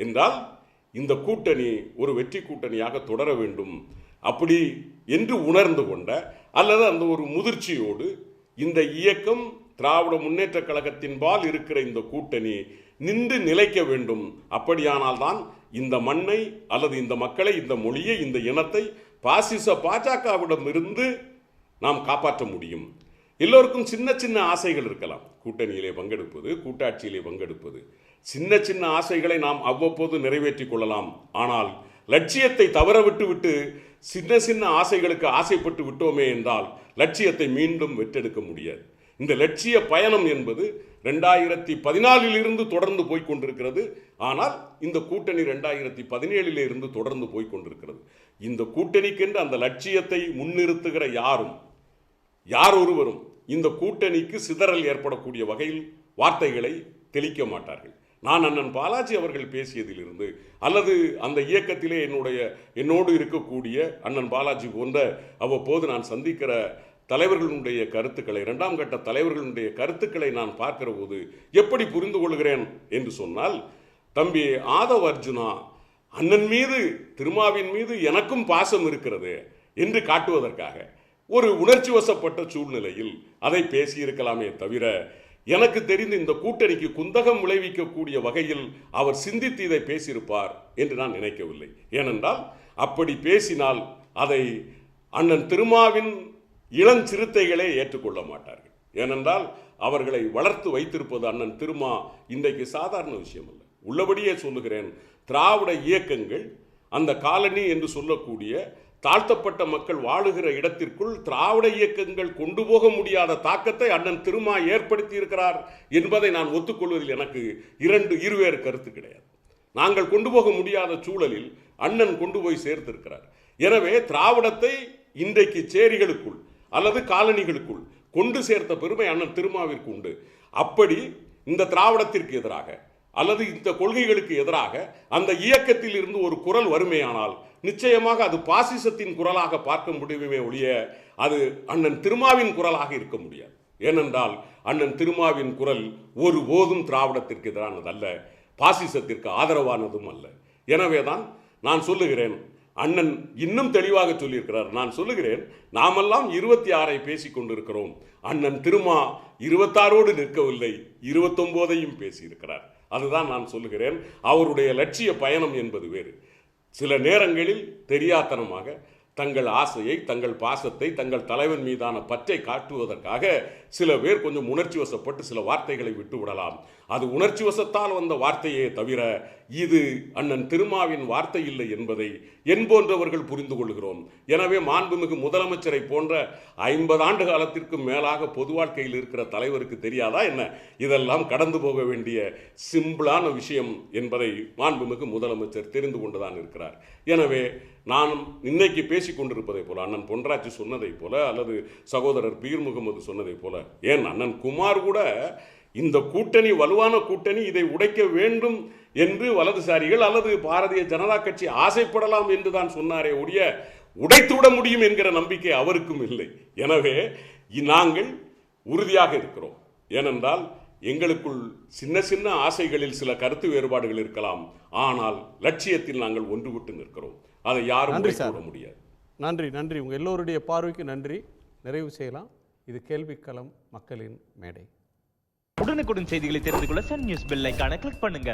என்றால், இந்த கூட்டணி ஒரு வெற்றி கூட்டணியாக தொடர வேண்டும் அப்படி என்று உணர்ந்து கொண்ட, அல்லது அந்த ஒரு முதிர்ச்சியோடு இந்த இயக்கம் திராவிட முன்னேற்ற கழகத்தின்பால் இருக்கிற இந்த கூட்டணி நின்று நிலைக்க வேண்டும். அப்படியானால் தான் இந்த மண்ணை அல்லது இந்த மக்களை, இந்த மொழியை, இந்த இனத்தை பாசிச பாஜகவிடம் இருந்து நாம் காப்பாற்ற முடியும். எல்லோருக்கும் சின்ன சின்ன ஆசைகள் இருக்கலாம், கூட்டணியிலே பங்கெடுப்பது, கூட்டாட்சியிலே பங்கெடுப்பது, சின்ன சின்ன ஆசைகளை நாம் அவ்வப்போது நிறைவேற்றிக் கொள்ளலாம். ஆனால் லட்சியத்தை தவற விட்டு சின்ன சின்ன ஆசைகளுக்கு ஆசைப்பட்டு விட்டோமே என்றால் லட்சியத்தை மீண்டும் வெற்றெடுக்க முடியாது. இந்த லட்சிய பயணம் என்பது 2014 தொடர்ந்து போய்கொண்டிருக்கிறது. ஆனால் இந்த கூட்டணி 2017 தொடர்ந்து போய்கொண்டிருக்கிறது. இந்த கூட்டணிக்கென்று அந்த லட்சியத்தை முன்னிறுத்துகிற யார் ஒருவரும் இந்த கூட்டணிக்கு சிதறல் ஏற்படக்கூடிய வகையில் வார்த்தைகளை தெளிக்க மாட்டார்கள். நான் அண்ணன் பாலாஜி அவர்கள் பேசியதிலிருந்து, அல்லது அந்த இயக்கத்திலே என்னோடு இருக்கக்கூடிய அண்ணன் பாலாஜி போன்ற அவ்வப்போது நான் சந்திக்கிற தலைவர்களுடைய கருத்துக்களை, 2ஆம் கட்ட தலைவர்களுடைய கருத்துக்களை நான் பார்க்கிற போது எப்படி புரிந்து கொள்கிறேன் என்று சொன்னால், தம்பி ஆதவ் அர்ஜுனா, அண்ணன் மீது, திருமாவின் மீது எனக்கும் பாசம் இருக்கிறது என்று காட்டுவதற்காக, ஒரு உணர்ச்சி வசப்பட்ட சூழ்நிலையில் அதை பேசியிருக்கலாமே தவிர, எனக்கு தெரிந்து இந்த கூட்டணிக்கு குந்தகம் விளைவிக்கக்கூடிய வகையில் அவர் சிந்தித்து இதை பேசியிருப்பார் என்று நான் நினைக்கவில்லை. ஏனென்றால் அப்படி பேசினால் அதை அண்ணன் திருமாவின் இளஞ்சிறுத்தைகளே ஏற்றுக்கொள்ள மாட்டார்கள். ஏனென்றால் அவர்களை வளர்த்து வைத்திருப்பது அண்ணன் திருமா இன்றைக்கு சாதாரண விஷயம் அல்ல. உள்ளபடியே சொல்லுகிறேன், திராவிட இயக்கங்கள் அந்த காலனி என்று சொல்லக்கூடிய தாழ்த்தப்பட்ட மக்கள் வாழுகிற இடத்திற்குள் திராவிட இயக்கங்கள் கொண்டு போக முடியாத தாக்கத்தை அண்ணன் திருமா ஏற்படுத்தி இருக்கிறார் என்பதை நான் ஒத்துக்கொள்வதில் எனக்கு இருவேறு கருத்து கிடையாது. நாங்கள் கொண்டு போக முடியாத சூழலில் அண்ணன் கொண்டு போய் சேர்த்திருக்கிறார். எனவே திராவிடத்தை இன்றைக்கு சேரிகளுக்குள் அல்லது காலனிகளுக்குள் கொண்டு சேர்த்த பெருமை அண்ணன் திருமாவிற்கு உண்டு. அப்படி இந்த திராவிடத்திற்கு எதிராக அல்லது இந்த கொள்கைகளுக்கு எதிராக அந்த இயக்கத்தில் இருந்து ஒரு குரல் வறுமையானால் நிச்சயமாக அது பாசிசத்தின் குரலாக பார்க்க முடியுமே ஒழிய அது அண்ணன் திருமாவின் குரலாக இருக்க முடியாது. ஏனென்றால் அண்ணன் திருமாவின் குரல் ஒருபோதும் திராவிடத்திற்கு எதிரானது அல்ல, பாசிசத்திற்கு ஆதரவானதும் அல்ல. எனவேதான் நான் சொல்லுகிறேன், அண்ணன் இன்னும் தெளிவாக சொல்லியிருக்கிறார். நான் சொல்லுகிறேன், நாமெல்லாம் 26 பேசிக் கொண்டிருக்கிறோம். அண்ணன் திருமா 26ஓடு நிற்கவில்லை, 29ஐயும் பேசியிருக்கிறார். அதுதான் நான் சொல்லுகிறேன். அவருடைய லட்சிய பயணம் என்பது வேறு. சில நேரங்களில் தெரியாத்தனமாக தங்கள் ஆசையை, தங்கள் பாசத்தை, தங்கள் தலைவன் மீதான பற்றை காட்டுவதற்காக சில பேர் கொஞ்சம் உணர்ச்சி வசப்பட்டு சில வார்த்தைகளை விட்டு விடலாம். அது உணர்ச்சி வசத்தால் வந்த வார்த்தையே தவிர இது அண்ணன் திருமாவின் வார்த்தை இல்லை என்பதை போன்றவர்கள் புரிந்து கொள்கிறோம். எனவே மாண்புமிகு முதலமைச்சரை போன்ற 50 ஆண்டு காலத்திற்கு மேலாக பொது வாழ்க்கையில் இருக்கிற தலைவருக்கு தெரியாதா என்ன இதெல்லாம் கடந்து போக வேண்டிய சிம்பிளான விஷயம் என்பதை மாண்புமிகு முதலமைச்சர் தெரிந்து கொண்டுதான் இருக்கிறார். எனவே நான் இன்னைக்கு பேசிக் கொண்டிருப்பதை போல, அண்ணன் பொன்ராஜ் சொன்னதை போல, அல்லது சகோதரர் பீர் முகமது சொன்னதை போல, ஏன் அண்ணன் குமார் கூட இந்த கூட்டணி வலுவான கூட்டணி, இதை உடைக்க வேண்டும் என்று வலதுசாரிகள் அல்லது பாரதிய ஜனதா கட்சி ஆசைப்படலாம் என்று தான் சொன்னாரே ஒழிய உடைத்துவிட முடியும் என்கிற நம்பிக்கை அவருக்கும் இல்லை. எனவே நாங்கள் உறுதியாக இருக்கிறோம். ஏனென்றால் எங்களுக்குள் சின்ன சின்ன ஆசைகளில் சில கருத்து வேறுபாடுகள் இருக்கலாம், ஆனால் லட்சியத்தில் நாங்கள் ஒன்றுபட்டு நிற்கிறோம். அதை யாரும் உடைத்துவிட முடியாது. நன்றி நன்றி. உங்கள் எல்லோருடைய பார்வைக்கு நன்றி. நிறைவு செய்யலாம். இது கேள்விக்களம், மக்களின் மேடை. உடனுக்குடன் செய்திகளை தெரிந்து கொள்ள சன் நியூஸ் பெல் ஐகானை கிளிக் பண்ணுங்க.